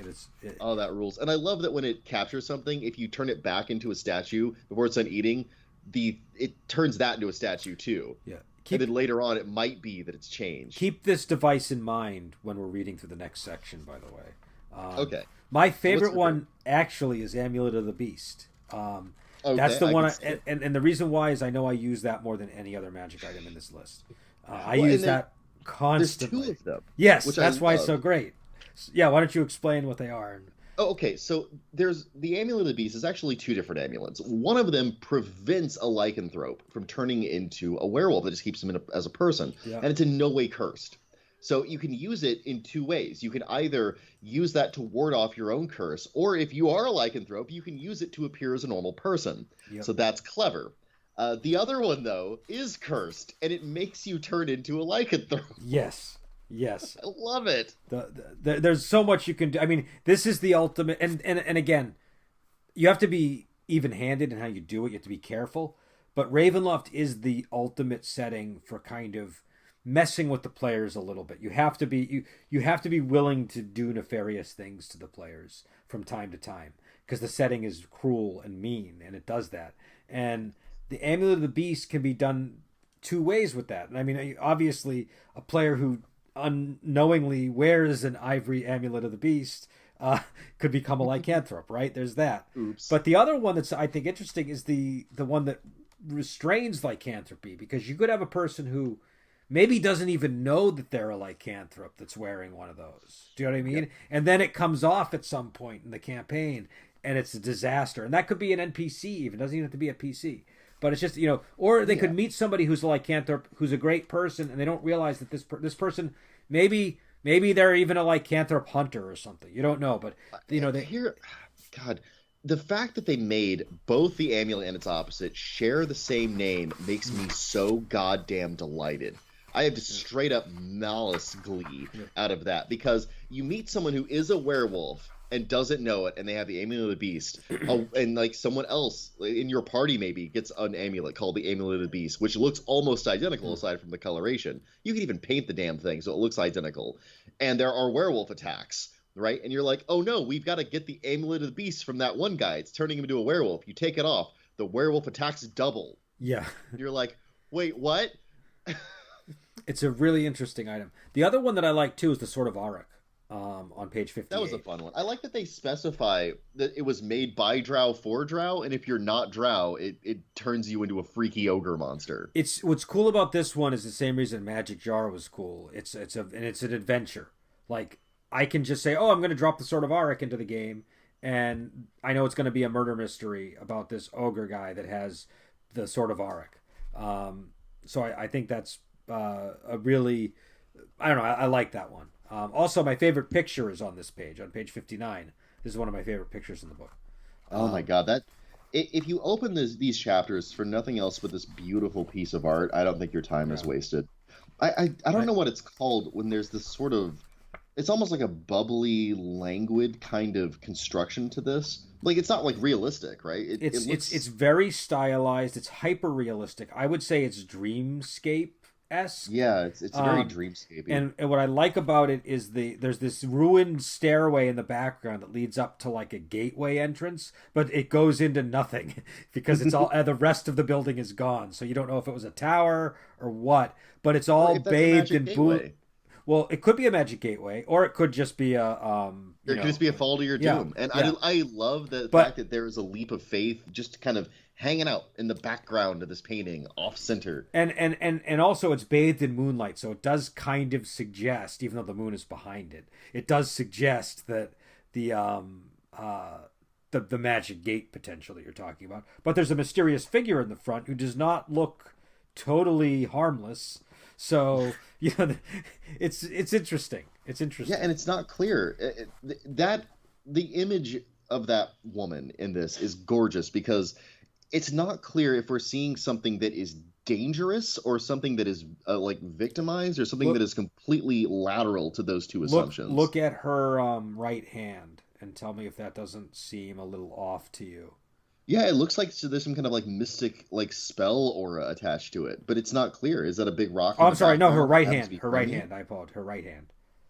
Oh, that rules. And I love that when it captures something, if you turn it back into a statue before it's done eating, it turns that into a statue, too. Yeah. And then later on, it might be that it's changed. Keep this device in mind when we're reading through the next section, by the way. Okay. My favorite one, actually, is Amulet of the Beast. That's the one, and the reason why is I know I use that more than any other magic item in this list. I use that constantly. There's 2 of them. Yes, that's why it's so great. Yeah, why don't you explain what they are? Oh, okay. So there's the Amulet of the Beast is actually 2 different amulets. One of them prevents a lycanthrope from turning into a werewolf that just keeps him as a person, and it's in no way cursed. So you can use it in 2 ways. You can either use that to ward off your own curse, or if you are a lycanthrope, you can use it to appear as a normal person. So that's clever. The other one, though, is cursed, and it makes you turn into a lycanthrope. Yes. Yes. I love it. There's so much you can do. I mean, this is the ultimate, and again, you have to be even-handed in how you do it. You have to be careful. But Ravenloft is the ultimate setting for kind of messing with the players a little bit. You have to be willing to do nefarious things to the players from time to time because the setting is cruel and mean, and it does that. And the Amulet of the Beast can be done two ways with that. And I mean, obviously, a player who unknowingly wears an ivory Amulet of the Beast could become a lycanthrope, right? There's that. Oops. But the other one that's I think interesting is the one that restrains lycanthropy, because you could have a person who maybe doesn't even know that they're a lycanthrope that's wearing one of those. Do you know what I mean? Yep. And then it comes off at some point in the campaign, and it's a disaster. And that could be an NPC even. It doesn't even have to be a PC. But it's just, or they Yeah. could meet somebody who's a lycanthrope, who's a great person, and they don't realize that this person maybe they're even a lycanthrope hunter or something. You don't know, but they Here, God, the fact that they made both the amulet and its opposite share the same name makes me so goddamn delighted. I have just straight up malice glee out of that, because you meet someone who is a werewolf and doesn't know it, and they have the amulet of the beast, and like someone else in your party maybe gets an amulet called the amulet of the beast, which looks almost identical aside from the coloration. You can even paint the damn thing so it looks identical, and there are werewolf attacks, right? And you're like, oh no, we've got to get the amulet of the beast from that one guy. It's turning him into a werewolf. You take it off, the werewolf attacks double. yeah. You're like, wait, what? It's a really interesting item. The other one that I like too is the Sword of Arak, on page 58. That was a fun one. I like that they specify that it was made by Drow for Drow, and if you're not Drow, it turns you into a freaky ogre monster. It's what's cool about this one is the same reason Magic Jar was cool. It's an adventure. Like, I can just say, oh, I'm going to drop the Sword of Arak into the game, and I know it's going to be a murder mystery about this ogre guy that has the Sword of Arak. So I think that's a really, I don't know, I like that one. Also, my favorite picture is on this page, on page 59. This is one of my favorite pictures in the book. Oh my god, if you open these chapters for nothing else but this beautiful piece of art, I don't think your time is wasted. I don't know what it's called when there's this sort of, it's almost like a bubbly, languid kind of construction to this. Like, it's not like realistic, right? It's very stylized. It's hyper realistic. I would say it's dreamscape esque. Yeah, it's very dreamscapey. And what I like about it is there's this ruined stairway in the background that leads up to like a gateway entrance, but it goes into nothing because it's all the rest of the building is gone. So you don't know if it was a tower or what, but it's all bathed in blue. Well, it could be a magic gateway, or it could just be a It could just be a fall to your doom. And I love the fact that there is a leap of faith just kind of hanging out in the background of this painting, off center. And also it's bathed in moonlight, so it does kind of suggest, even though the moon is behind it, it does suggest that the magic gate potential that you're talking about. But there's a mysterious figure in the front who does not look totally harmless. So it's interesting. It's interesting. Yeah, and it's not clear that the image of that woman in this is gorgeous, because it's not clear if we're seeing something that is dangerous or something that is like victimized, or something that is completely lateral to those two assumptions. Look at her right hand and tell me if that doesn't seem a little off to you. Yeah, it looks like there's some kind of like mystic like spell aura attached to it, but it's not clear. Is that a big rock? Oh, I'm sorry. No, her right hand. Her right hand. I apologize. Her right hand.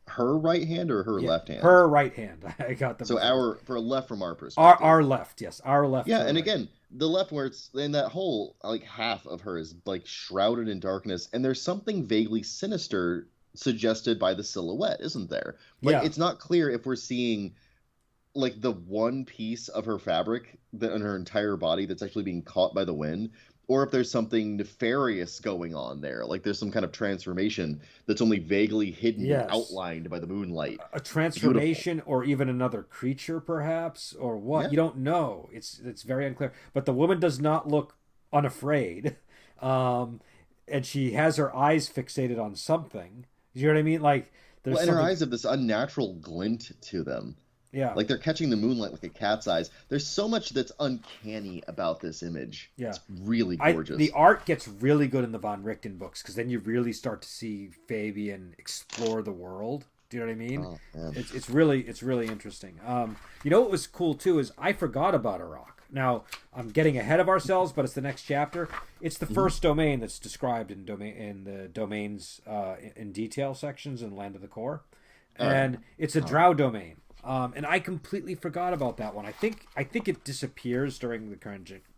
Her right hand or her left hand? Her right hand. I got them. So for left from our perspective. Our left, yes. Our left. Yeah, and again, the left where it's in that whole like half of her is like shrouded in darkness, and there's something vaguely sinister suggested by the silhouette, isn't there? Like, it's not clear if we're seeing like the one piece of her fabric that in her entire body that's actually being caught by the wind, or if there's something nefarious going on there, like there's some kind of transformation that's only vaguely hidden and outlined by the moonlight. A transformation, or even another creature perhaps, or what? Yeah. You don't know. It's very unclear. But the woman does not look unafraid, and she has her eyes fixated on something. You know what I mean? Like, and her eyes have this unnatural glint to them. Yeah. Like they're catching the moonlight with a cat's eyes. There's so much that's uncanny about this image. Yeah. It's really The gorgeous. art gets really good in the Von Richten books because then you really start to see Fabian explore the world. Do you know what I mean? Oh man. It's really interesting. You know what was cool too is I forgot about Iraq. Now I'm getting ahead of ourselves, but it's the next chapter. It's the first domain that's described in the domains in detail sections in Land of the Core, All right. and it's a Drow domain. And I completely forgot about that one. I think it disappears during the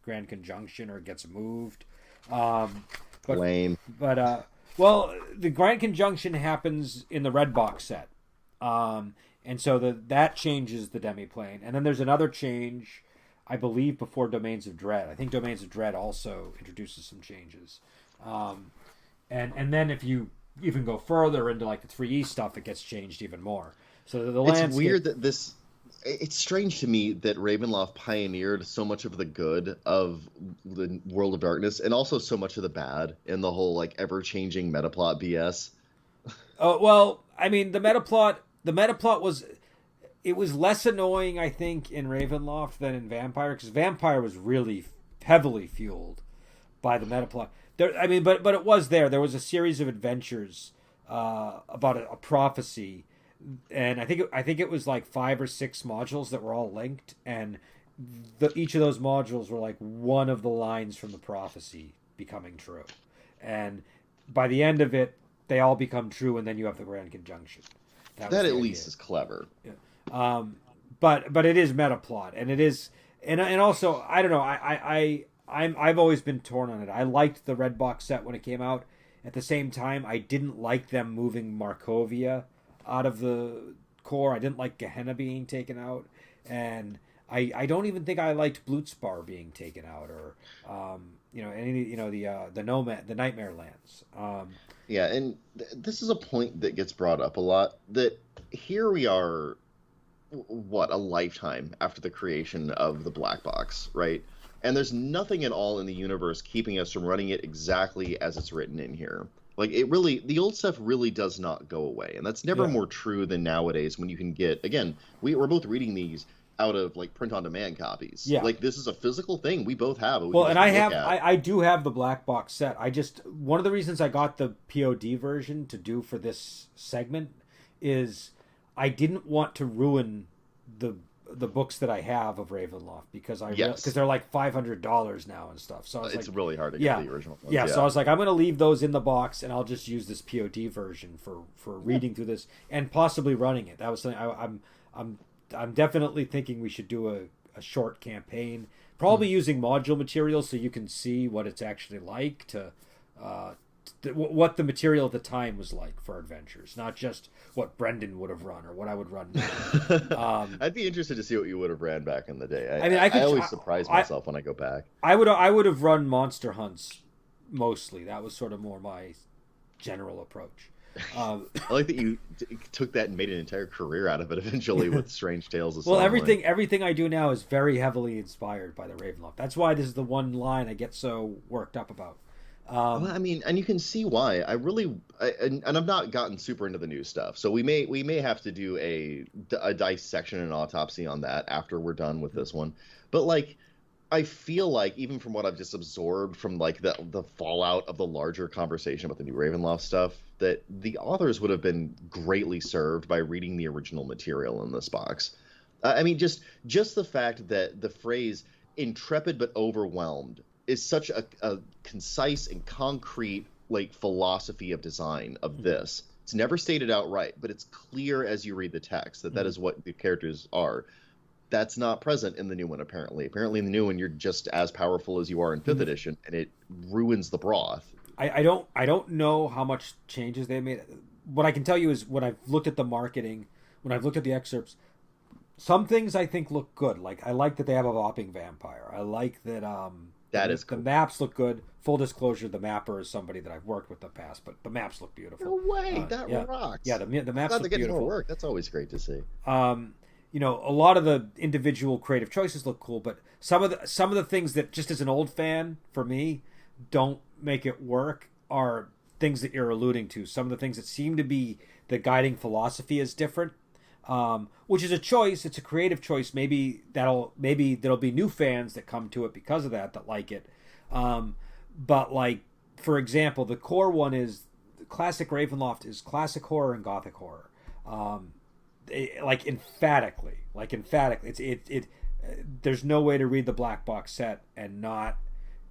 Grand Conjunction or gets moved. But Lame. well, the Grand Conjunction happens in the red box set, and so that changes the demiplane. And then there's another change, I believe, before Domains of Dread. I think Domains of Dread also introduces some changes. And then if you even go further into like the 3E stuff, it gets changed even more. So the It's landscape. weird that this. It's strange to me that Ravenloft pioneered so much of the good of the World of Darkness and also so much of the bad in the whole like ever-changing metaplot BS. Well, I mean, the meta plot was less annoying, I think, in Ravenloft than in Vampire, because Vampire was really heavily fueled by the meta plot. I mean, but it was there. There was a series of adventures about a prophecy, and I think it was like 5 or 6 modules that were all linked, and each of those modules were like one of the lines from the prophecy becoming true, and by the end of it, they all become true, and then you have the Grand Conjunction. That was That the at idea. least is clever. Yeah. But it is meta plot, and it is, and also I don't know. I've always been torn on it. I liked the red box set when it came out. At the same time, I didn't like them moving Markovia out of the core. I didn't like Gehenna being taken out, and I don't even think I liked Blutspar being taken out, or any the Nomad, the Nightmare Lands. Yeah, and this is a point that gets brought up a lot. That here we are, what, a lifetime after the creation of the black box, right? And there's nothing at all in the universe keeping us from running it exactly as it's written in here. Like the old stuff really does not go away, and that's never Yeah. more true than nowadays when you can get. Again, we're both reading these out of like print on demand copies. Yeah. Like this is a physical thing we both have. We Well, can and just I look have, at. I do have the black box set. One of the reasons I got the POD version to do for this segment is I didn't want to ruin the books that I have of Ravenloft, because Yes. because they're like $500 now and stuff. So I was It's like, really hard to yeah, get the original ones. yeah. So I was like, I'm going to leave those in the box, and I'll just use this POD version for reading through this and possibly running it. That was something I'm definitely thinking we should do a short campaign, probably using module materials so you can see what it's actually like what the material at the time was like for adventures, not just what Brendan would have run or what I would run now. I'd be interested to see what you would have ran back in the day. I mean, I always surprise myself when I go back. I would have run monster hunts mostly. That was sort of more my general approach. I like that you took that and made an entire career out of it eventually with Strange Tales of Well, Stormwind. everything I do now is very heavily inspired by the Ravenloft. That's why this is the one line I get so worked up about. Well, I mean, and you can see why. And I've not gotten super into the new stuff, so we may have to do a dissection and autopsy on that after we're done with this one. But like, I feel like even from what I've just absorbed from like the fallout of the larger conversation about the new Ravenloft stuff, that the authors would have been greatly served by reading the original material in this box. I mean, just the fact that the phrase "intrepid but overwhelmed" is such a concise and concrete like philosophy of design of this. It's never stated outright, but it's clear as you read the text that is what the characters are. That's not present in the new one, apparently. Apparently in the new one, you're just as powerful as you are in 5th edition, and it ruins the broth. I don't know how much changes they made. What I can tell you is when I've looked at the marketing, when I've looked at the excerpts, some things I think look good. Like I like that they have a hopping vampire. I like that That is cool. the maps look good. Full disclosure, the mapper is somebody that I've worked with in the past, but the maps look beautiful. No way, Yeah. rocks. Yeah, the maps Glad look they're getting beautiful. more work. That's always great to see. A lot of the individual creative choices look cool, but some of the things that just as an old fan for me don't make it work are things that you're alluding to. Some of the things that seem to be the guiding philosophy is different. which is a choice. It's a creative choice. Maybe there'll be new fans that come to it because of that like it. But like, for example, the core one is classic Ravenloft is classic horror and gothic horror. Like emphatically, it's there's no way to read the black box set and not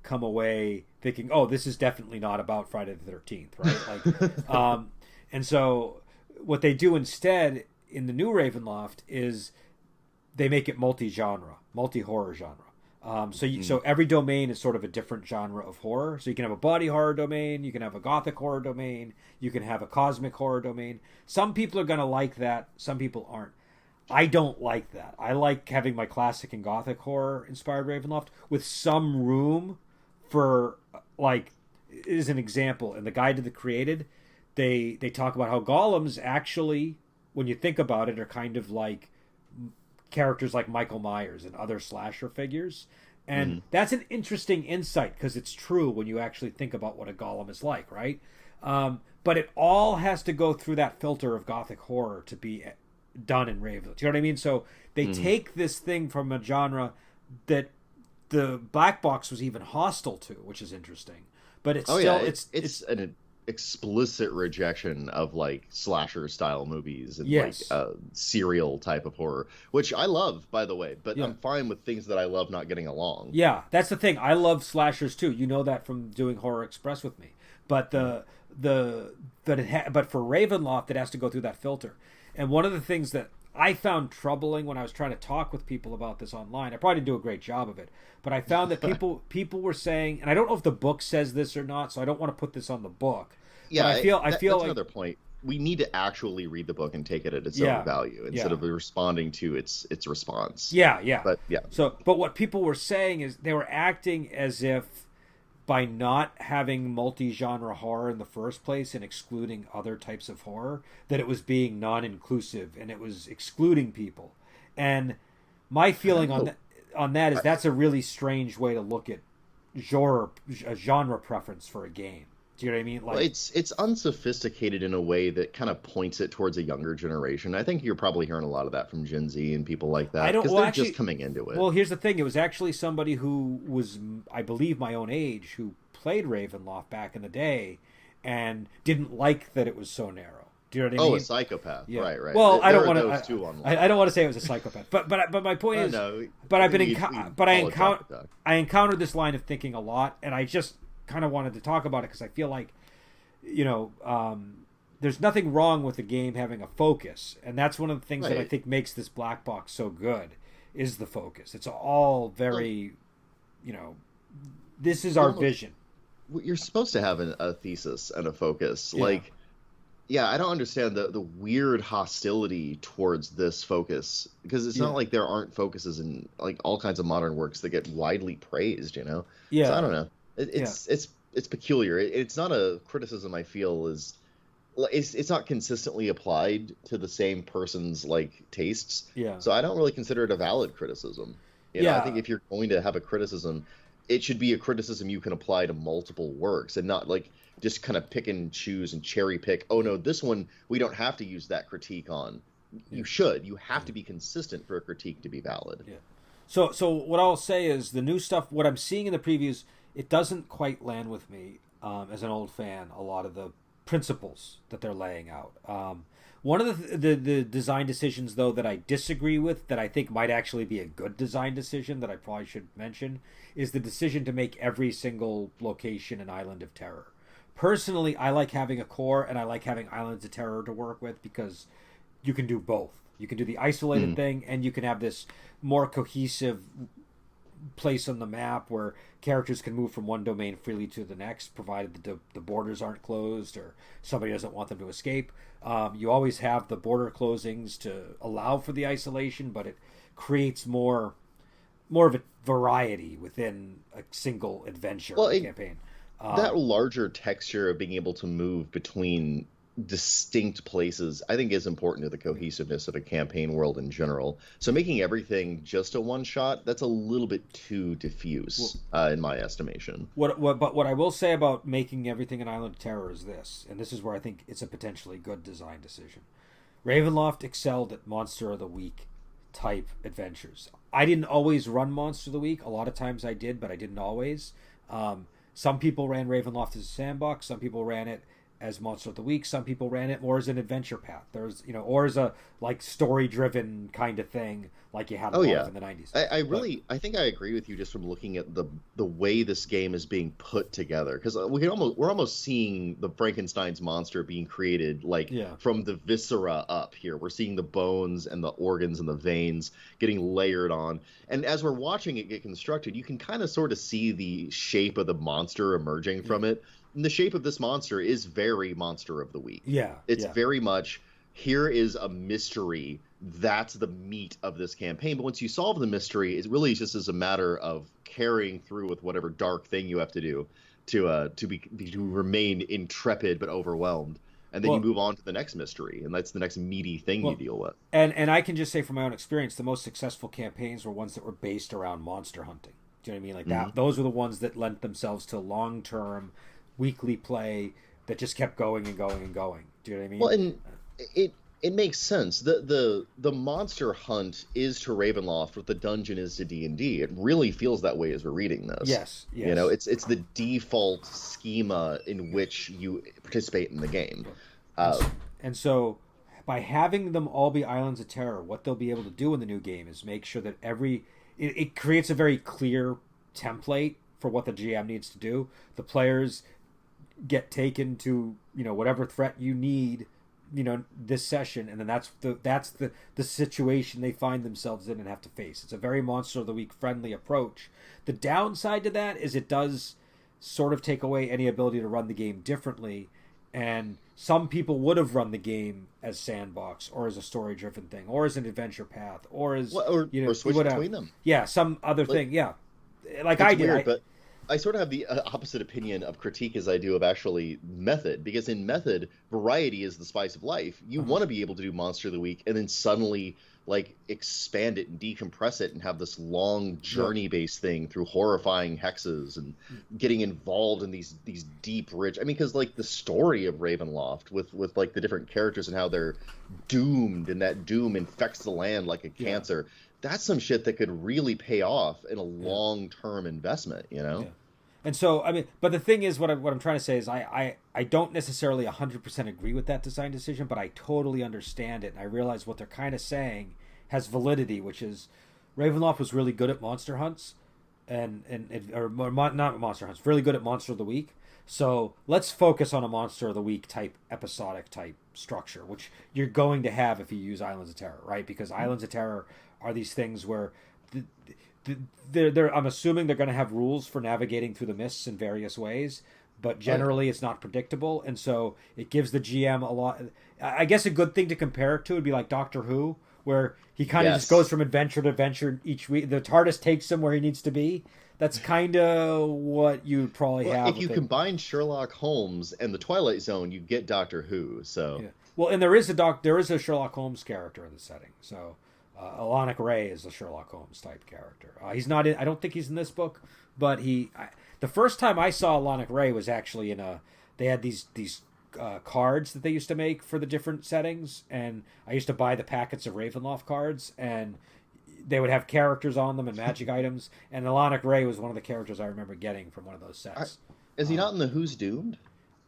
come away thinking, oh, this is definitely not about Friday the 13th, right? Like, and so what they do instead in the new Ravenloft is they make it multi-genre, multi-horror genre. So every domain is sort of a different genre of horror. So you can have a body horror domain, you can have a gothic horror domain, you can have a cosmic horror domain. Some people are going to like that, some people aren't. I don't like that. I like having my classic and gothic horror inspired Ravenloft with some room for, like, as an example, in the Guide to the Created, they talk about how golems actually, when you think about it, are kind of like characters like Michael Myers and other slasher figures. And that's an interesting insight because it's true when you actually think about what a golem is like, right? But it all has to go through that filter of gothic horror to be done in Ravenloft. You know what I mean? So they take this thing from a genre that the black box was even hostile to, which is interesting. But it's it's an explicit rejection of like slasher style movies and like serial type of horror, which I love, by the way, but I'm fine with things that I love not getting along. Yeah, that's the thing. I love slashers too. You know that from doing Horror Express with me. But but for Ravenloft, it has to go through that filter. And one of the things that I found troubling when I was trying to talk with people about this online, I probably didn't do a great job of it, but I found that people were saying, and I don't know if the book says this or not, so I don't want to put this on the book. Yeah, but I feel that's like another point. We need to actually read the book and take it at its own value instead of responding to its response. Yeah. But yeah. But what people were saying is they were acting as if by not having multi-genre horror in the first place and excluding other types of horror, that it was being non-inclusive and it was excluding people. And my feeling on that is that's a really strange way to look at genre preference for a game. Do you know what I mean? Like, well, it's unsophisticated in a way that kind of points it towards a younger generation. I think you're probably hearing a lot of that from Gen Z and people like that because they're just coming into it. Well, here's the thing. It was actually somebody who was, I believe, my own age who played Ravenloft back in the day and didn't like that it was so narrow. Do you know what I mean? Oh, a psychopath. Yeah. Right. Well, I don't want to. I don't want to say it was a psychopath, but my point is. No, but I encountered this line of thinking a lot, and I just kind of wanted to talk about it because I feel like, there's nothing wrong with the game having a focus, and that's one of the things that I think makes this black box so good is the focus. It's all very, this is our vision. You're supposed to have a thesis and a focus. Like, I don't understand the weird hostility towards this focus because it's not like there aren't focuses in like all kinds of modern works that get widely praised. So I don't know. It's peculiar. It's not a criticism I feel is it's not consistently applied to the same person's like tastes. Yeah. So I don't really consider it a valid criticism. I think if you're going to have a criticism, it should be a criticism you can apply to multiple works and not like just kind of pick and choose and cherry pick. Oh no, this one we don't have to use that critique on. You should. You have to be consistent for a critique to be valid. Yeah. So what I'll say is the new stuff. What I'm seeing in the previews, it doesn't quite land with me as an old fan. A lot of the principles that they're laying out. One of the design decisions, though, that I disagree with, that I think might actually be a good design decision that I probably should mention, is the decision to make every single location an island of terror. Personally, I like having a core and I like having islands of terror to work with because you can do both. You can do the isolated thing and you can have this more cohesive place on the map where characters can move from one domain freely to the next, provided the borders aren't closed or somebody doesn't want them to escape. You always have the border closings to allow for the isolation, but it creates more of a variety within a single adventure campaign. That larger texture of being able to move between distinct places, I think, is important to the cohesiveness of a campaign world in general. So making everything just a one shot, that's a little bit too diffuse, in my estimation. But what I will say about making everything an island of terror is this, and this is where I think it's a potentially good design decision. Ravenloft excelled at Monster of the Week type adventures. I didn't always run Monster of the Week. A lot of times I did, but I didn't always. Some people ran Ravenloft as a sandbox. Some people ran it as Monster of the Week. Some people ran it more as an adventure path. There's, or as a like story driven kind of thing, like you had a Oh lot yeah, of in the '90s. I But really I think I agree with you just from looking at the way this game is being put together because we're almost seeing the Frankenstein's monster being created like yeah, from the viscera up here. We're seeing the bones and the organs and the veins getting layered on, and as we're watching it get constructed, you can kind of sort of see the shape of the monster emerging yeah, from it. And the shape of this monster is very Monster of the Week. yeah, It's yeah, very much here is a mystery that's the meat of this campaign. But once you solve the mystery, it really just is a matter of carrying through with whatever dark thing you have to do to remain intrepid but overwhelmed. And then you well, move on to the next mystery, and that's the next meaty thing you well, deal with. and I can just say from my own experience, the most successful campaigns were ones that were based around monster hunting. Do you know what I mean? Like Hmm. that. Those were the ones that lent themselves to long term, weekly play that just kept going and going and going. Do you know what I Well, mean? and it makes sense. The monster hunt is to Ravenloft what the dungeon is to D&D. It really feels that way as we're reading this. Yes, You know, yes, it's the default schema in which you participate in the game. and Uh, and so by having them all be islands of terror, what they'll be able to do in the new game is make sure that it creates a very clear template for what the GM needs to do. The players get taken to whatever threat you need this session, and then that's the situation they find themselves in and have to face. It's a very Monster of the Week friendly approach. The downside to that is it does sort of take away any ability to run the game differently, and some people would have run the game as sandbox or as a story driven thing or as an adventure path or as or you switch would have, between them. yeah, some other Like thing, yeah, like I it's did. weird, but I sort of have the opposite opinion of critique as I do of actually method, because in method, variety is the spice of life. You Uh-huh. want to be able to do Monster of the Week and then suddenly like expand it and decompress it and have this long Yeah, journey based thing through horrifying hexes and getting involved in these deep rich. I mean, because like the story of Ravenloft with like the different characters and how they're doomed and that doom infects the land like a yeah, cancer. That's some shit that could really pay off in a yeah. long term investment, you know? Yeah. And so, I mean, but the thing is, what I'm trying to say is, I don't necessarily 100% agree with that design decision, but I totally understand it. And I realize what they're kind of saying has validity, which is Ravenloft was really good at monster hunts, not monster hunts, really good at Monster of the Week. So let's focus on a Monster of the Week type episodic type structure, which you're going to have if you use Islands of Terror, right? Because Islands of Terror are these things where the, I'm assuming they're going to have rules for navigating through the mists in various ways, but Oh yeah. generally it's not predictable, and so it gives the GM a lot. I guess a good thing to compare it to would be like Doctor Who, where he kind of just goes Yes. from adventure to adventure each week. The TARDIS takes him where he needs to be. That's kind of what you probably Well, have if you with it. combine Sherlock Holmes and the Twilight Zone, you get Doctor Who. So, Yeah. Well, and there is a Sherlock Holmes character in the setting. So, Alanic Ray is a Sherlock Holmes type character. He's not in. I don't think he's in this book, but the first time I saw Alanic Ray was actually in a. They had these cards that they used to make for the different settings, and I used to buy the packets of Ravenloft cards, and they would have characters on them and magic items. And Alanic Ray was one of the characters I remember getting from one of those are, sets. is he Uh, not in the Who's Doomed?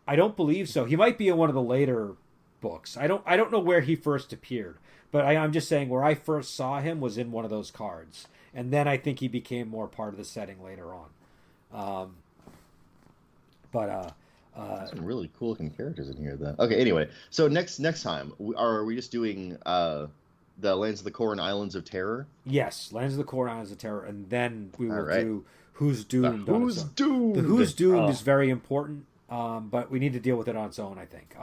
I don't believe so. He might be in one of the later books. I don't know where he first appeared, but I'm just saying where I first saw him was in one of those cards, and then I think he became more part of the setting later on. Um, but There's some really cool looking characters in here, though. Okay, anyway, so next time, are we just doing the Lands of the Core and Islands of Terror? yes, Lands of the Core, Islands of Terror, and then we All will right. do Who's The Doomed on its Who's own. The Doomed? Who's Doomed is Oh, very important, but we need to deal with it on its own, I think,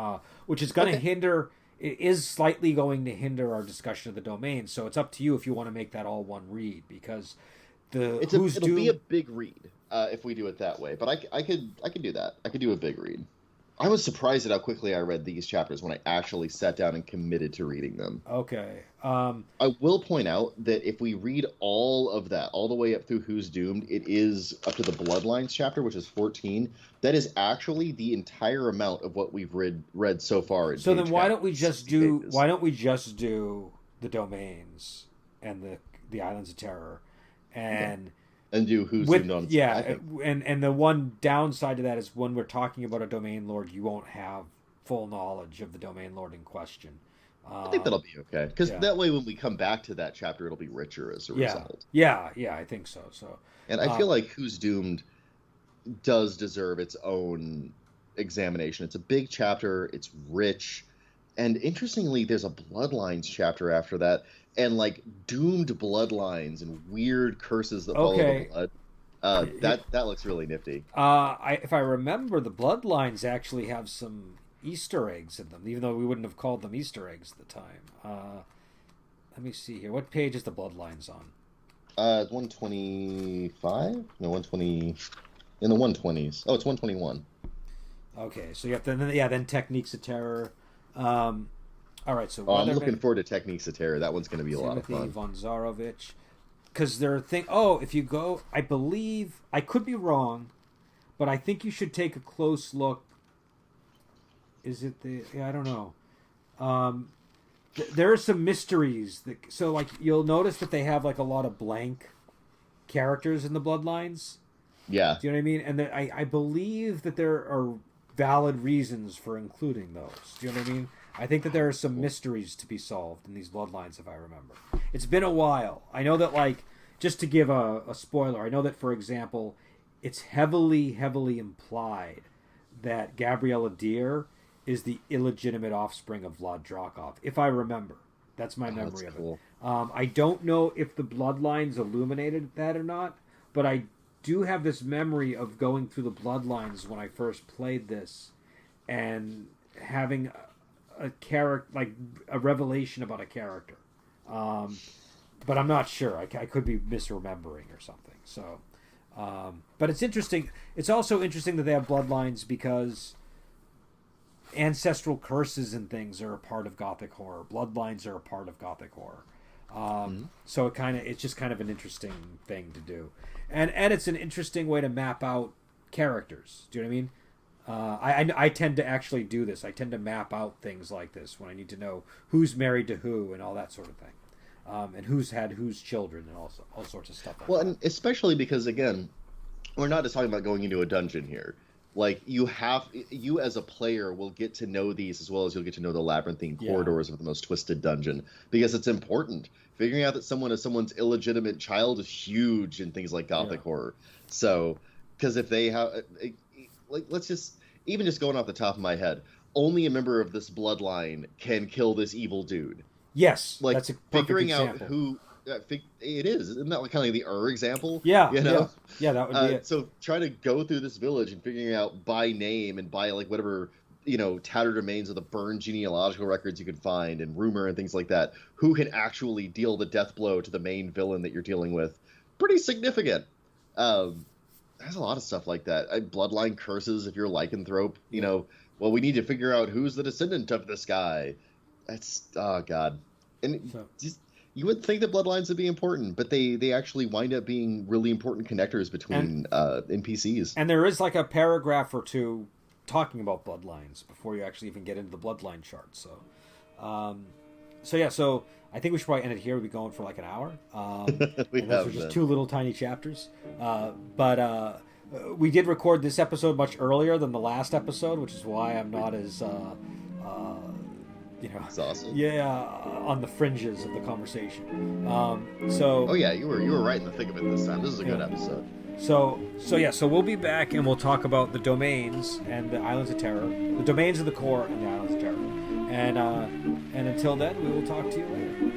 which is going to okay. hinder. It is slightly going to hinder our discussion of the domain, so it's up to you if you want to make that all one read, because the Who's It'll be a Doomed. big read if we do it that way. But I could do that. I could do a big read. I was surprised at how quickly I read these chapters when I actually sat down and committed to reading them. Okay. I will point out that if we read all of that, all the way up through Who's Doomed, it is up to the Bloodlines chapter, which is 14. That is actually the entire amount of what we've read so far in So then page why count. don't we just 60 do pages. why don't we just do the domains and the Islands of Terror Okay. and And do Who's with Doomed on its own, I yeah, think. and the one downside to that is when we're talking about a domain lord, you won't have full knowledge of the domain lord in question. I think that'll be okay. Because Yeah, that way, when we come back to that chapter, it'll be richer as a yeah, result. yeah. I think so. So, And I feel um, like Who's Doomed does deserve its own examination. It's a big chapter, it's rich, and interestingly, there's a Bloodlines chapter after that, and like doomed bloodlines and weird curses that follow the okay. blood. That looks really nifty. If I remember, the bloodlines actually have some Easter eggs in them, even though we wouldn't have called them Easter eggs at the time. Let me see here. What page is the bloodlines on? 125? No, 120. In the 120s. Oh, it's 121. Okay, so you have to, then Techniques of Terror. All right, so Oh, I'm Weatherman, looking forward to Techniques of Terror. That one's going to be a lot of Timothy fun. von Zarovich. Because they're Oh, if you go, I believe I could be wrong, but I think you should take a close look. Is it the? Yeah, I don't know. Um, there are some mysteries so like you'll notice that they have like a lot of blank characters in the bloodlines. Yeah. Do you know what I mean? And I believe that there are valid reasons for including those. Do you know what I mean? I think that there are some mysteries to be solved in these bloodlines, if I remember. It's been a while. I know that, like, just to give a spoiler, I know that, for example, it's heavily, heavily implied that Gabriella Deer is the illegitimate offspring of Vlad Dracov, if I remember. That's my Oh, that's memory of cool. it. I don't know if the bloodlines illuminated that or not, but I do have this memory of going through the bloodlines when I first played this and having a character, like a revelation about a character. But I'm not sure. I could be misremembering or something. So, but it's interesting. It's also interesting that they have bloodlines because ancestral curses and things are a part of Gothic horror. Bloodlines are a part of Gothic horror. So it's just kind of an interesting thing to do, and it's an interesting way to map out characters. Do you know what I mean? I tend to actually do this. I tend to map out things like this when I need to know who's married to who and all that sort of thing, and who's had whose children and all sorts of stuff like Well, that. and especially because, again, we're not just talking about going into a dungeon here. Like you as a player will get to know these as well as you'll get to know the labyrinthine Yeah. corridors of the most twisted dungeon because it's important. Figuring out that someone is someone's illegitimate child is huge in things like Gothic Yeah. horror. So, because if they have, like, let's just even just going off the top of my head, only a member of this bloodline can kill this evil dude. Yes, Like that's a perfect figuring example. out who it is. Isn't that like kind of the example? Yeah, You know. yeah, that would be it. So trying to go through this village and figuring out by name and by like whatever tattered remains of the burned genealogical records you can find and rumor and things like that, who can actually deal the death blow to the main villain that you're dealing with, pretty significant. There's a lot of stuff like that. Bloodline curses if you're lycanthrope. Well, we need to figure out who's the descendant of this guy. That's oh god, and So, just you would think that bloodlines would be important, but they actually wind up being really important connectors between NPCs. and there is like a paragraph or two talking about bloodlines before you actually even get into the bloodline chart. So I think we should probably end it here. We'll be going for like an hour. We And those have are just been. two little tiny chapters. But we did record this episode much earlier than the last episode, which is why I'm not as It's awesome. yeah, on the fringes of the conversation. So Oh yeah, you were right in the thick of it this time. This is a good Yeah. episode. So we'll be back and we'll talk about the domains and the Islands of Terror, the domains of the core and the Islands of Terror, and until then, we will talk to you later.